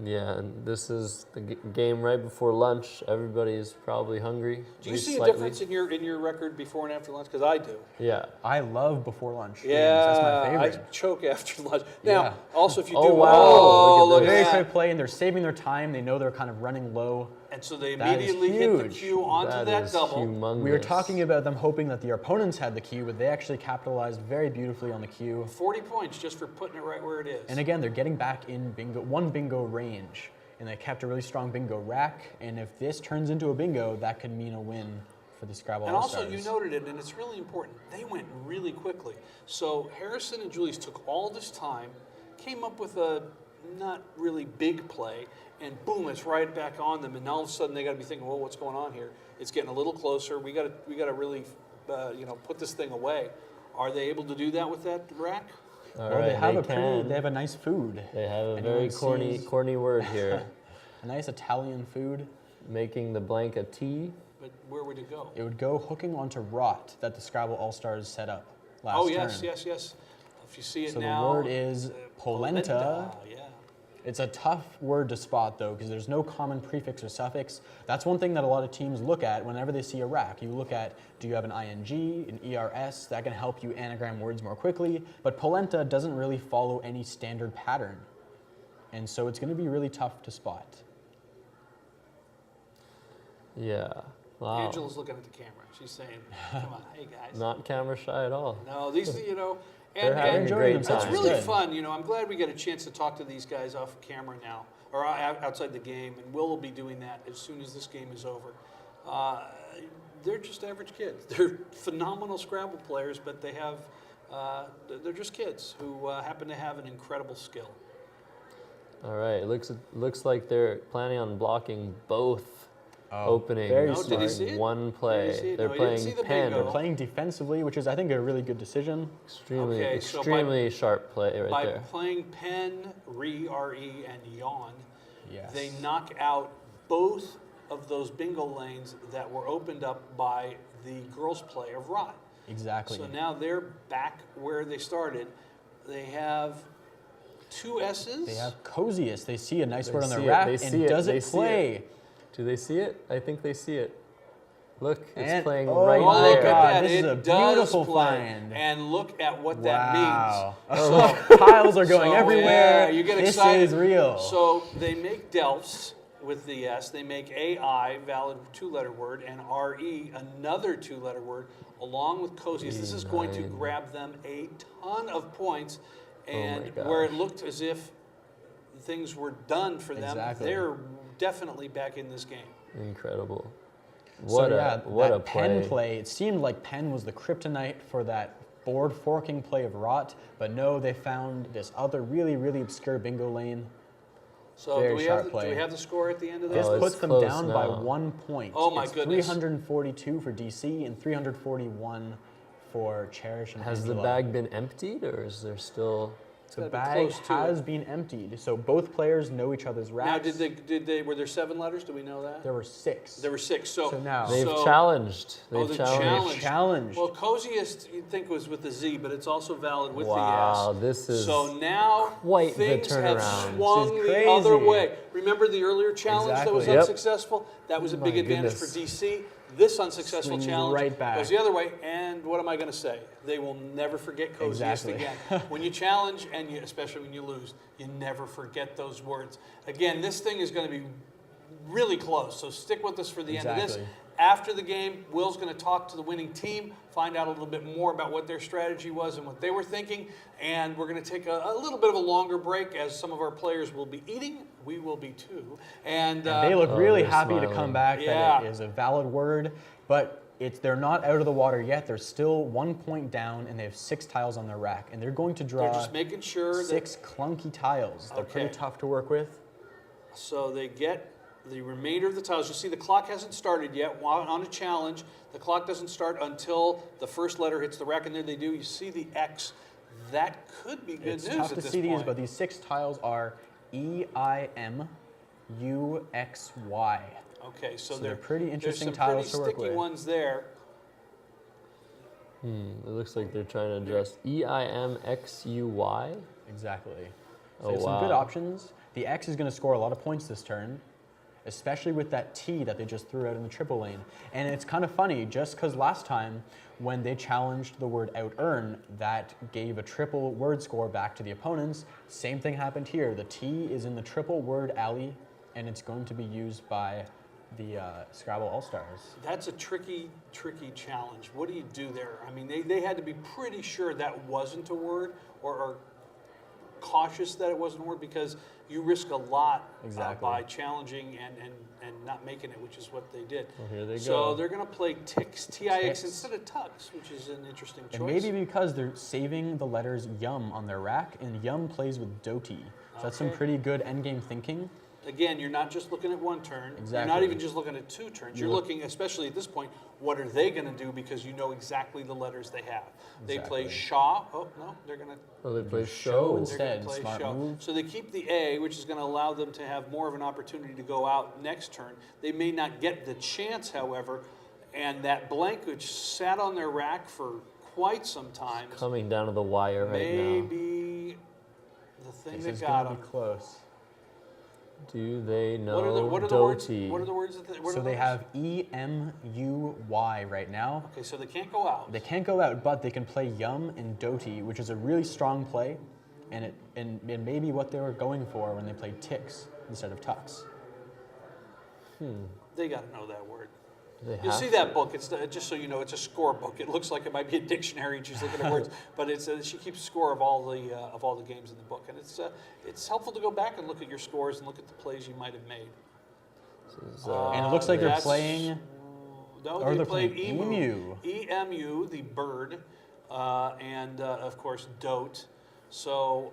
Yeah, and this is the game right before lunch. Everybody's probably hungry. Do you at least see a slightly. difference in your record before and after lunch? Because I do. Yeah. I love before lunch games. Yeah, That's my favorite. I choke after lunch. Now, Yeah. also if you Oh, do, wow, look at Very this. quick play, and they're saving their time. They know they're kind of running low. and so they That is immediately hit the huge. cue onto that is double. humongous. We were talking about them hoping that their opponents had the cue, but they actually capitalized very beautifully on the cue. 40 points just for putting it right where it is. And again, they're getting back in one bingo range, and they kept a really strong bingo rack. And if this turns into a bingo, that could mean a win for the Scrabble And All-Stars. also, you noted it, and it's really important, they went really quickly. So Harrison and Julius took all this time, came up with a not really big play, and boom, it's right back on them. And all of a sudden, they got to be thinking, "Well, what's going on here? It's getting a little closer. We got to really, put this thing away." Are they able to do that with that rack? All Well, right, they have a nice food. They have a Anyone very sees- corny word here, A nice Italian food. making the blank a T. But where would it go? It would go hooking onto Rot that the Scrabble All-Stars set up last Oh, turn. yes. If you see it So now. the word is polenta. Yeah. It's a tough word to spot, though, because there's no common prefix or suffix. That's one thing that a lot of teams look at whenever they see a rack. You look at, do you have an ing, an ers? That can help you anagram words more quickly. But polenta doesn't really follow any standard pattern. And so it's going to be really tough to spot. Yeah. Wow. Angela's looking at the camera. She's saying, "Come on, hey guys." Not camera shy at all. No, these, They're having a great themselves. time. it's It's really good. fun. I'm glad we get a chance to talk to these guys off camera now, or outside the game, and Will be doing that as soon as this game is over. they're just average kids. They're phenomenal Scrabble players, but they have they're just kids who happen to have an incredible skill. All right, looks like they're planning on blocking both openings very No, did he in see it? one Did play. he see it? They're No, he didn't playing see the pen. bingo. They're playing defensively, which is, I think, a really good decision. Extremely, Okay, so extremely sharp play right By there. playing pen, re, and yawn, Yes. they knock out both of those bingo lanes that were opened up by the girls' play of rot. Exactly. So now they're back where they started. They have 2 S's. They have coziest. They see a nice They word on their see it, rack, they and see it, does they it see play? Do they see it? I think they see it. Look, it's And- playing oh, right Oh, there. look at God, that. this is It a does beautiful play. find. And look at what Wow. that means. So tiles are going So, everywhere. yeah, you get this excited. is real. So they make Delphs with the S. They make AI, valid 2-letter word, and RE, another 2-letter word, along with coziest. This is going to grab them a ton of points. And gosh. where it looked as if things were done for them, Exactly. they're definitely back in this game. Incredible. So What yeah, what that a pen play. play. It seemed like pen was the kryptonite for that board forking play of rot, but no, they found this other really, really obscure bingo lane. So Very do we, sharp do play. we have the score at the end of This this? it's puts them close down by now. 1 point. Oh my it's goodness. 342 for DC and 341 for Cherish and Has the Angela. bag been emptied, or is there still? The gotta be bag close to has it. been emptied, so both players know each other's racks. Now, did they, were there 7 letters? Do we know that? There were 6. There were 6. So, So now- They've so- challenged. Oh, They've the challenged. Challenged. Well, coziest you'd think was with the Z, but it's also valid with Wow, the S. this is so now quite the things have turnaround. swung This is the other crazy. way. Remember the earlier challenge that was Exactly. Yep. unsuccessful? That was a My big advantage goodness. for DC. This unsuccessful Swings challenge right back. goes the other way. And what am I going to say? They will never forget coziest Exactly. again. When you challenge, and you, especially when you lose, you never forget those words. Again, this thing is going to be really close. So stick with us for the end of this. Exactly. After the game, Will's going to talk to the winning team, find out a little bit more about what their strategy was and what they were thinking. And we're going to take a little bit of a longer break as some of our players will be eating. We will be too. And They look Oh, really they're happy to smiling. come back. Yeah. That it is a valid word, but they're not out of the water yet. They're still 1 point down, and they have 6 tiles on their rack, and they're going to draw they're just making sure that 6 clunky tiles. They're pretty Okay. tough to work with. so they get the remainder of the tiles. You see the clock hasn't started yet. While on a challenge, the clock doesn't start until the first letter hits the rack, and there they do. You see the X. That could be good It's news tough at to this see these, point. but these 6 tiles are EIMUXY. Okay, so, they're pretty interesting there's some tiles pretty to work sticky with. ones there. It looks like they're trying to adjust EIMXUY. Exactly. So Oh, they have some good wow. options. The X is going to score a lot of points this turn, especially with that T that they just threw out in the triple lane. And it's kind of funny, just because last time when they challenged the word out-earn, that gave a triple word score back to the opponents. Same thing happened here. The T is in the triple word alley, and it's going to be used by the Scrabble All-Stars. That's a tricky challenge. What do you do there? I mean, they had to be pretty sure that wasn't a word, or cautious that it wasn't a word, because you risk a lot Exactly. by challenging and not making it, which is what they did. Well, here they So go. they're going to play Tix, T-I-X, Tix. instead of Tux, which is an interesting choice. And maybe because they're saving the letters yum on their rack, and yum plays with doti. So that's some Okay. pretty good endgame thinking. Again, you're not just looking at one turn. You're not Exactly. even just looking at 2 turns. You're looking, especially at this point, what are they going to do, because you know exactly the letters they have. They play Exactly. Shaw. Oh, no, they're going to Oh, they play show show. instead. They're going to play Smart show. move. So they keep the A, which is going to allow them to have more of an opportunity to go out next turn. They may not get the chance, however, and that blank, which sat on their rack for quite some time, Coming down to the wire right may now. be the thing This that is got going them. to be close. Do they know What are the words? Doty? What are the words? What So are they those? have EMUY right now. Okay, so they can't go out. They can't go out, but they can play yum and doti, which is a really strong play, and it may be what they were going for when they played tix instead of tux. They got to know that word. They You'll have see to. that book. It's just so you know, it's a score book. It looks like it might be a dictionary, and she's looking at words, but it's she keeps score of all the games in the book, and it's helpful to go back and look at your scores and look at the plays you might have made. This is, And it looks like they're That's- playing No, Or they they're played playing emu. EMU, the bird, and of course, dote. So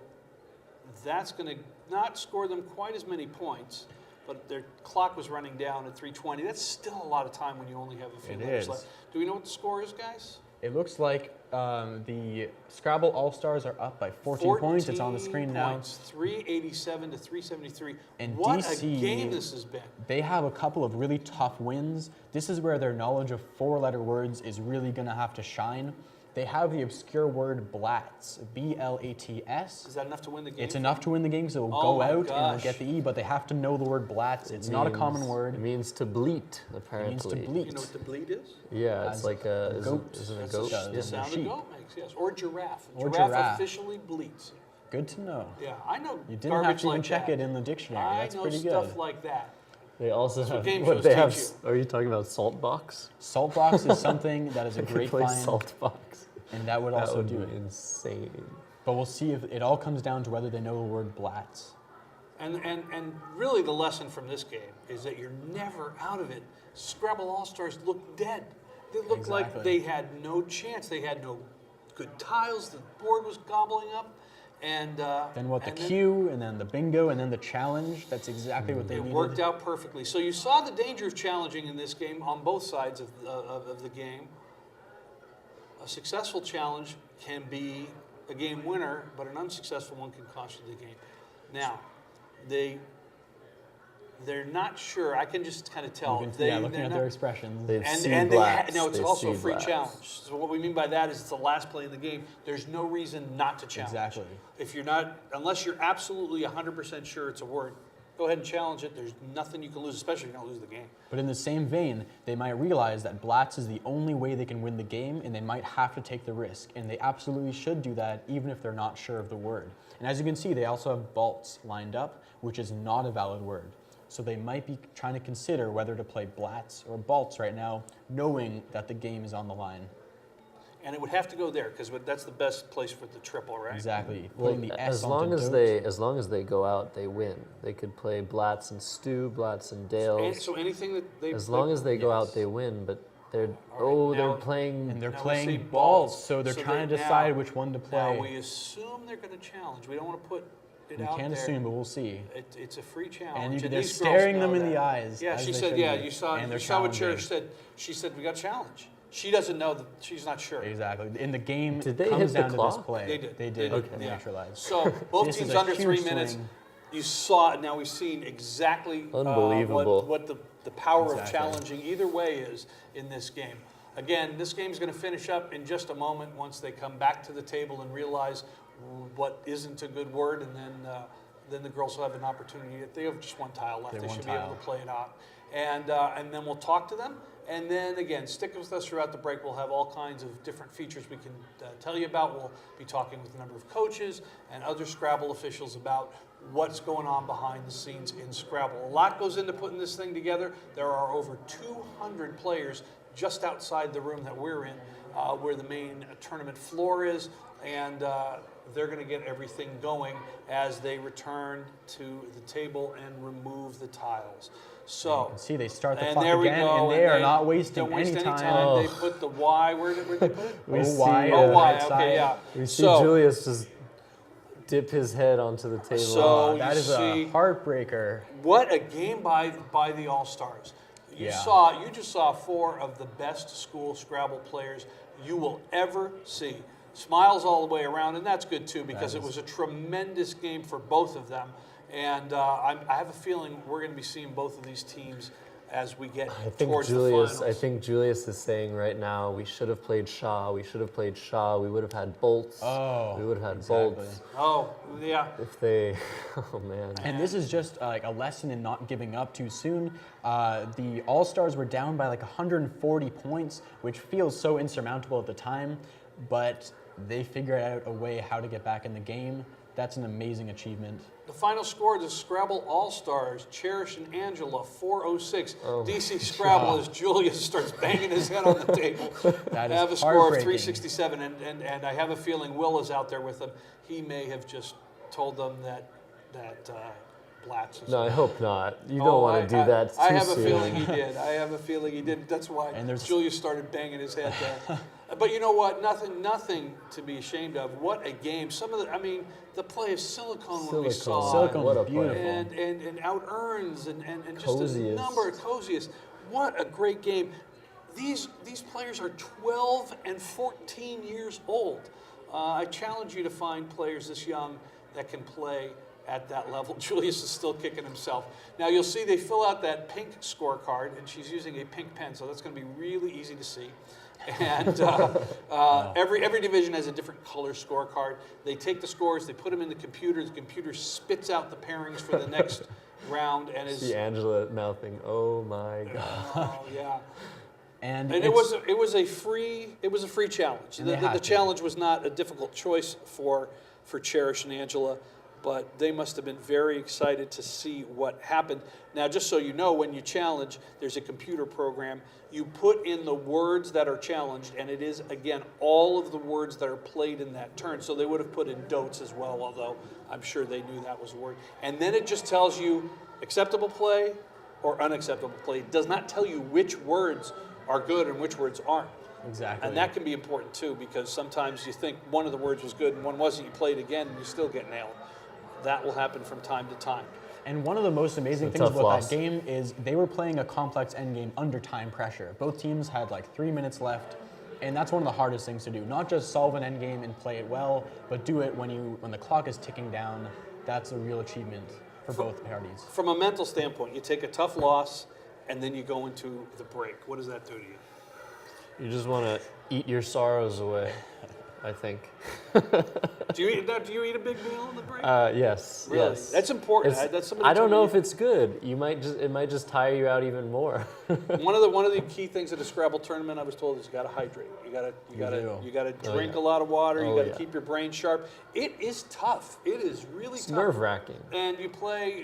that's going to not score them quite as many points, but their clock was running down at 3:20. That's still a lot of time when you only have a few It minutes is. left. Do we know what the score is, guys? It looks like the Scrabble All-Stars are up by 14 points. It's on the screen now. 387 to 373. And what DC a game this has been. They have a couple of really tough wins. This is where their knowledge of four-letter words is really going to have to shine. They have the obscure word blats, B-L-A-T-S. Is that enough to win the game? It's enough to win the game, so it'll Oh go my out and it'll gosh. get the E, but they have to know the word blats. It's not a common It word. means to bleat, It apparently. means to You bleat. know what the bleed is? Yeah, As it's like a goat. Isn't a That's goat? the Yeah. sound sheep. a goat makes, yes. Or giraffe. Or Giraffe giraffe. officially bleats. Good to know. Yeah, I know You didn't garbage have to even like check that. it in the dictionary. I That's know pretty stuff good. like that. They also what have game what shows they have. teach Are you talking about salt box? Salt box is something that is a They great play find, salt box. and that would That also would do be it. insane. But we'll see if it all comes down to whether they know the word blats. And really the lesson from this game is that you're never out of it. Scrabble All-Stars looked dead. They looked like Exactly. they had no chance. They had no good tiles. The board was gobbling up. And Then what? The and then cue, and then the bingo, and then the challenge. That's exactly what they it needed. worked out perfectly. So you saw the danger of challenging in this game on both sides of the game. A successful challenge can be a game winner, but an unsuccessful one can cost you the game. Now, they're not sure. I can just kind of tell. You can, They- yeah, looking they're at not- their expressions. They and see and blats. no, it's They also a see free blats. challenge. So what we mean by that is it's the last play in the game. There's no reason not to challenge. Exactly. If you're not, unless you're absolutely 100% sure it's a word, go ahead and challenge it. There's nothing you can lose, especially if you're going to lose the game. But in the same vein, they might realize that blats is the only way they can win the game, and they might have to take the risk. And they absolutely should do that, even if they're not sure of the word. And as you can see, they also have balts lined up, which is not a valid word. So they might be trying to consider whether to play blats or balts right now, knowing that the game is on the line. And it would have to go there because that's the best place for the triple, right? Exactly. Well, Putting the S as onto long as dote. as long as they go out, they win. They could play blats and stew, blats and And dales. so anything that they As long as they go yes. out, they win. But they're All right, now- they're playing. And they're Now we playing say balls, balls. so they're So trying they- to decide now- which one to Now play. we assume they're going to challenge. We don't want to put it We out can't there. assume, but we'll see. It's a free challenge. And they're these girls staring know them in that. the eyes. Yeah, as she they said. should Yeah, be. you saw. And You they're saw what challenging. Cherish said. She said we got challenge. She doesn't know that she's not sure. Exactly. In the game, Did it they comes hit the down to this clock? play. They did. They They did. did, They yeah. neutralized. So both This teams is a under 3 huge minutes. swing. You saw it. Now we've seen exactly Unbelievable. what the power of Exactly. challenging either way is in this game. Again, this game's going to finish up in just a moment once they come back to the table and realize what isn't a good word, and then the girls will have an opportunity. They have just one tile left. They have They one should be able tile. to play it out, and then we'll talk to them. And then again, stick with us throughout the break. We'll have all kinds of different features we can tell you about. We'll be talking with a number of coaches and other Scrabble officials about what's going on behind the scenes in Scrabble. A lot goes into putting this thing together. There are over 200 players just outside the room that we're in, where the main tournament floor is, and they're going to get everything going as they return to the table and remove the tiles. So, You can see they start the and clock there we again, go. and they are not wasting don't waste any time. Oh. They put the Y. Where'd they put it? We Oh, see, why? Oh, Y. right Okay, side. yeah. We see So- Julius just dip his head onto the table. So- That you is see- a heartbreaker. What a game by the All-Stars. You Yeah. just saw 4 of the best school Scrabble players you will ever see. Smiles all the way around, and that's good too because it was a tremendous game for both of them. And I have a feeling we're going to be seeing both of these teams as we get I think towards the Julius. finals. I think Julius is saying right now we should have played Shaw. We should have played Shaw. We would have had bolts. Oh, we would have had exactly. bolts Oh, yeah. if they. Oh man. And this is just like a lesson in not giving up too soon. The All-Stars were down by like 140 points, which feels so insurmountable at the time, but they figured out a way how to get back in the game. That's an amazing achievement. The final score, the Scrabble All-Stars, Cherish and Angela, 406. Oh DC Scrabble as Julius starts banging his head on the table. That I is have a score of heartbreaking. 367, and I have a feeling Will is out there with them. He may have just told them that Blatz. No, I hope not. You Oh, don't want to do that too I have soon. a feeling he did. I have a feeling he did. That's why Julius started banging his head there. But you know what? Nothing to be ashamed of. What a game! The play of Silicone when we saw Silicone, what a beautiful. play. and out earns and just Coziest. a number of coziest. What a great game! These players are 12 and 14 years old. I challenge you to find players this young that can play at that level. Julius is still kicking himself. Now you'll see they fill out that pink scorecard, and she's using a pink pen, so that's going to be really easy to see. And every division has a different color scorecard. They take the scores, they put them in the computer spits out the pairings for the next round, and See Angela mouthing, "Oh my God!" Oh yeah. And it was a free challenge. The challenge was not a difficult choice for Cherish and Angela, but they must have been very excited to see what happened. Now, just so you know, when you challenge, there's a computer program. You put in the words that are challenged, and it is, again, all of the words that are played in that turn. So they would have put in dotes as well, although I'm sure they knew that was a word. And then it just tells you acceptable play or unacceptable play. It does not tell you which words are good and which words aren't. Exactly. And that can be important too, because sometimes you think one of the words was good and one wasn't, you play it again and you still get nailed. That will happen from time to time. And one of the most amazing things tough about loss. that game is they were playing a complex endgame under time pressure. Both teams had like 3 minutes left, and that's one of the hardest things to do. Not just solve an endgame and play it well, but do it when the clock is ticking down. That's a real achievement for both parties. From a mental standpoint, you take a tough loss and then you go into the break. What does that do to you? You just want to eat your sorrows away, I think. Do you eat a big meal in the break? Yes. Really? Yes. That's important. It's, I don't know if it's good. It might just tire you out even more. One of the key things at a Scrabble tournament, I was told, is you got to hydrate. You got to drink a lot of water. You got to keep your brain sharp. It is tough. It is really tough. Nerve-wracking. And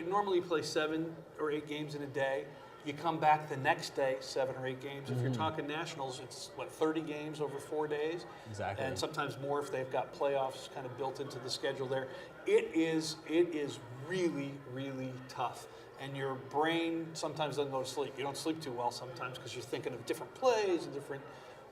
normally you play 7 or 8 games in a day. You come back the next day, 7 or 8 games. If you're talking nationals, it's 30 games over 4 days. Exactly. And sometimes more if they've got playoffs kind of built into the schedule there. It is really, really tough. And your brain sometimes doesn't go to sleep. You don't sleep too well sometimes because you're thinking of different plays and different.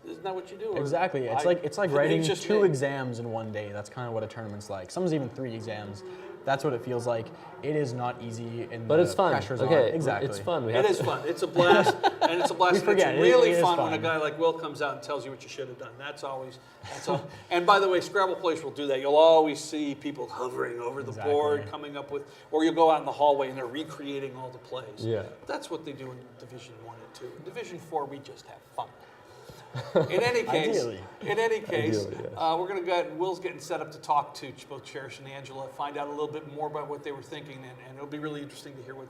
Isn't that what you do? Exactly. It's like writing 2 exams in one day. That's kind of what a tournament's like. Sometimes even 3 exams. That's what it feels like. It is not easy, but it's fun. Okay, exactly. It's fun. It is fun. It's a blast, and it's a blast. We forget. It's really It is fun fun when a guy like Will comes out and tells you what you should have done. That's all. And by the way, Scrabble players will do that. You'll always see people hovering over the board, coming up with, or you'll go out in the hallway and they're recreating all the plays. Yeah. That's what they do in Division 1 and 2. In Division 4, we just have fun. In any case, Ideally, yes. we're going to go ahead, and Will's getting set up to talk to both Cherish and Angela, find out a little bit more about what they were thinking, and it'll be really interesting to hear what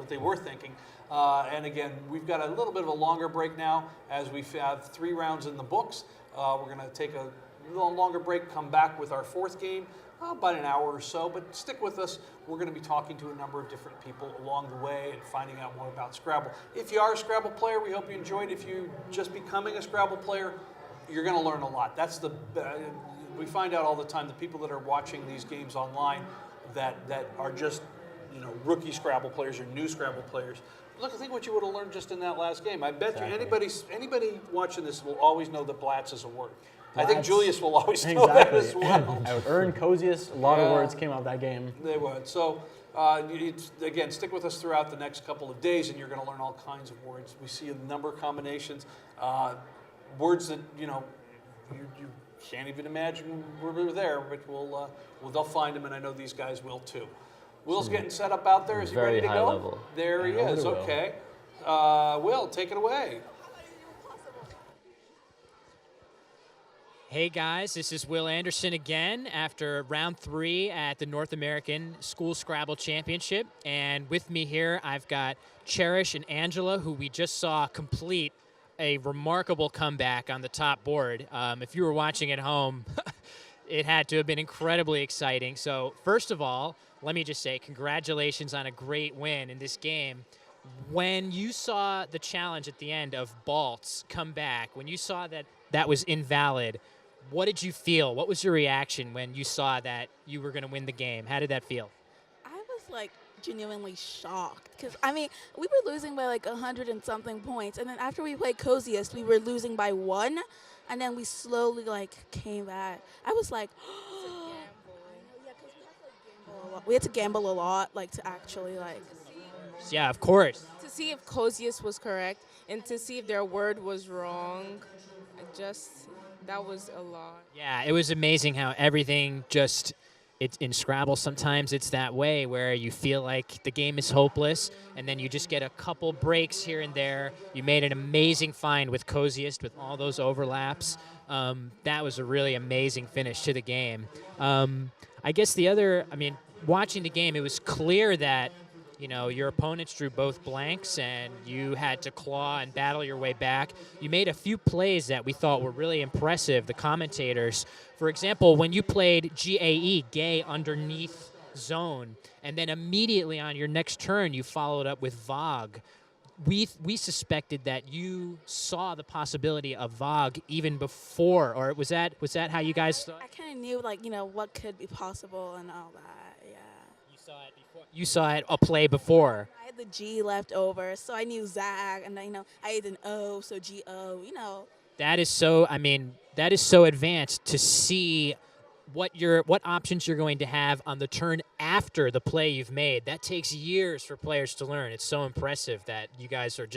they were thinking. And again, we've got a little bit of a longer break now, as we have 3 rounds in the books. We're going to take a little longer break, come back with our 4th game, about an hour or so, but stick with us. We're going to be talking to a number of different people along the way and finding out more about Scrabble. If you are a Scrabble player, we hope you enjoyed. If you're just becoming a Scrabble player, you're going to learn a lot. We find out all the time the people that are watching these games online that are just rookie Scrabble players or new Scrabble players. Look, I think what you would have learned just in that last game. I bet you anybody watching this will always know that Blatz is a word. I think Julius will always know that as well. I would earn coziest. A lot of words came out of that game. They would. So, again, stick with us throughout the next couple of days, and you're going to learn all kinds of words. We see a number of combinations, words that you can't even imagine were there, but they'll find them, and I know these guys will too. Will's getting set up out there. Is he ready to go? Very high level. There he is. Okay. Will, take it away. Hey guys, this is Will Anderson again after round 3 at the North American School Scrabble Championship. And with me here, I've got Cherish and Angela, who we just saw complete a remarkable comeback on the top board. If you were watching at home, it had to have been incredibly exciting. So first of all, let me just say congratulations on a great win in this game. When you saw the challenge at the end of Baltz come back, when you saw that was invalid, what did you feel? What was your reaction when you saw that you were going to win the game? How did that feel? I was like genuinely shocked because I mean we were losing by like 100 and something points, and then after we played Coziest, we were losing by 1, and then we slowly like came back. I was like, yeah, 'cause we had to gamble a lot. We had to gamble a lot, like to actually like. Yeah, of course. To see if Cozius was correct and to see if their word was wrong. That was a lot. Yeah, it was amazing how everything just, it's in Scrabble sometimes it's that way where you feel like the game is hopeless and then you just get a couple breaks here and there. You made an amazing find with Coziest with all those overlaps. That was a really amazing finish to the game. I guess watching the game, it was clear that your opponents drew both blanks and you had to claw and battle your way back. You made a few plays that we thought were really impressive, the commentators. For example, when you played GAE, gay underneath zone, and then immediately on your next turn you followed up with VOG. We suspected that you saw the possibility of VOG even before, or was that how you guys thought? I kind of knew like what could be possible and all that. Yeah. You saw it before. You saw it a play before. I had the G left over, so I knew Zag, and then, I had an O, so G-O, That is so advanced to see what options you're going to have on the turn after the play you've made. That takes years for players to learn. It's so impressive that you guys are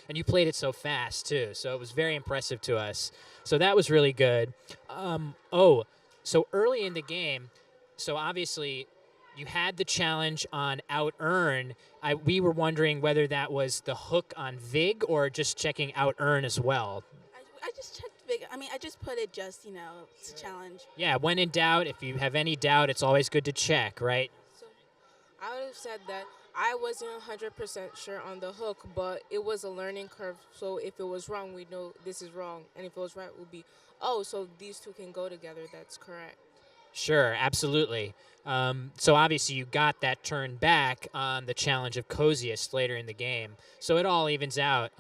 and you played it so fast too. So it was very impressive to us. So that was really good. So early in the game, so obviously you had the challenge on out-earn. We were wondering whether that was the hook on Vig or just checking out-earn as well. I just checked Vig. I mean, I just put it just, to challenge. Yeah, when in doubt, if you have any doubt, it's always good to check, right? So I would have said that I wasn't 100% sure on the hook, but it was a learning curve. So if it was wrong, we'd know this is wrong. And if it was right, it would be, so these two can go together. That's correct. Sure, absolutely. So obviously you got that turn back on the challenge of Coziest later in the game. So it all evens out.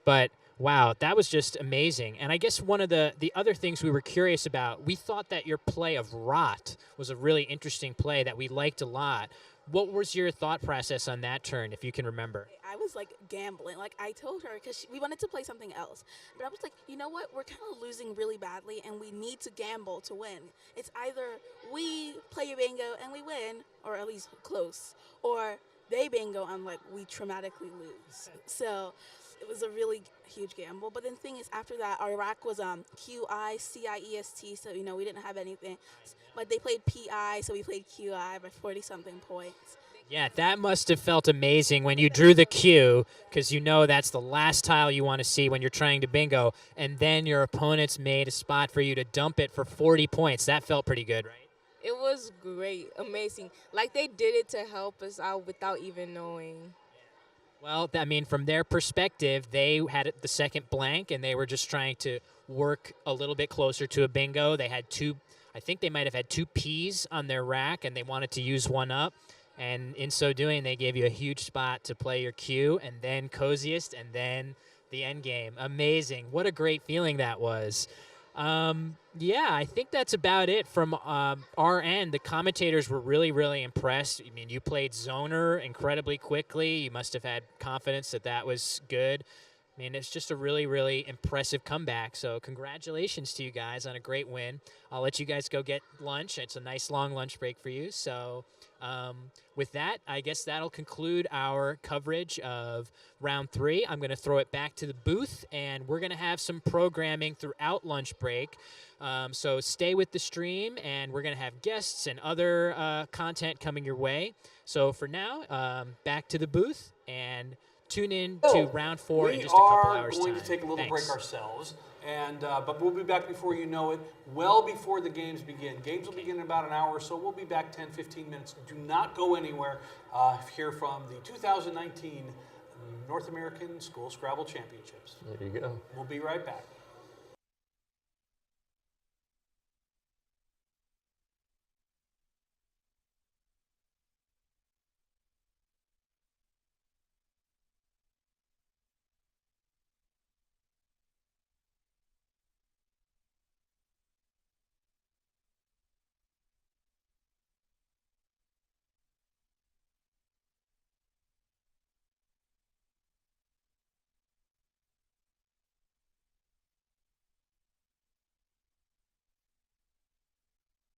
But wow, that was just amazing. And I guess one of the other things we were curious about, we thought that your play of Rot was a really interesting play that we liked a lot. What was your thought process on that turn, if you can remember? I was like gambling. Like I told her because we wanted to play something else. But I was like, you know what? We're kind of losing really badly and we need to gamble to win. It's either we play a bingo and we win, or at least close, or they bingo and like we traumatically lose. So it was a really huge gamble. But the thing is, after that, our rack was QICIEST, so we didn't have anything. But they played PI, so we played QI by 40-something points. Yeah, that must have felt amazing when you drew the Q, because that's the last tile you want to see when you're trying to bingo, and then your opponents made a spot for you to dump it for 40 points. That felt pretty good, right? It was great, amazing. Like they did it to help us out without even knowing. Well, from their perspective, they had the second blank, and they were just trying to work a little bit closer to a bingo. They had I think they might have had 2 Ps on their rack, and they wanted to use one up. And in so doing, they gave you a huge spot to play your Q, and then Coziest, and then the end game. Amazing. What a great feeling that was. Yeah, I think that's about it from our end. The commentators were really, really impressed. I mean, you played Zoner incredibly quickly. You must have had confidence that was good. I mean, it's just a really, really impressive comeback. So congratulations to you guys on a great win. I'll let you guys go get lunch. It's a nice long lunch break for you. So with that, I guess that'll conclude our coverage of round 3. I'm going to throw it back to the booth, and we're going to have some programming throughout lunch break. So stay with the stream, and we're going to have guests and other content coming your way. So for now, back to the booth, and tune in to round 4 in just a couple hours' time. We are going to take a little break ourselves, but we'll be back before you know it, well before the games begin. Games will begin in about an hour or so. We'll be back 10, 15 minutes. Do not go anywhere. Hear from the 2019 North American School Scrabble Championships. There you go. We'll be right back.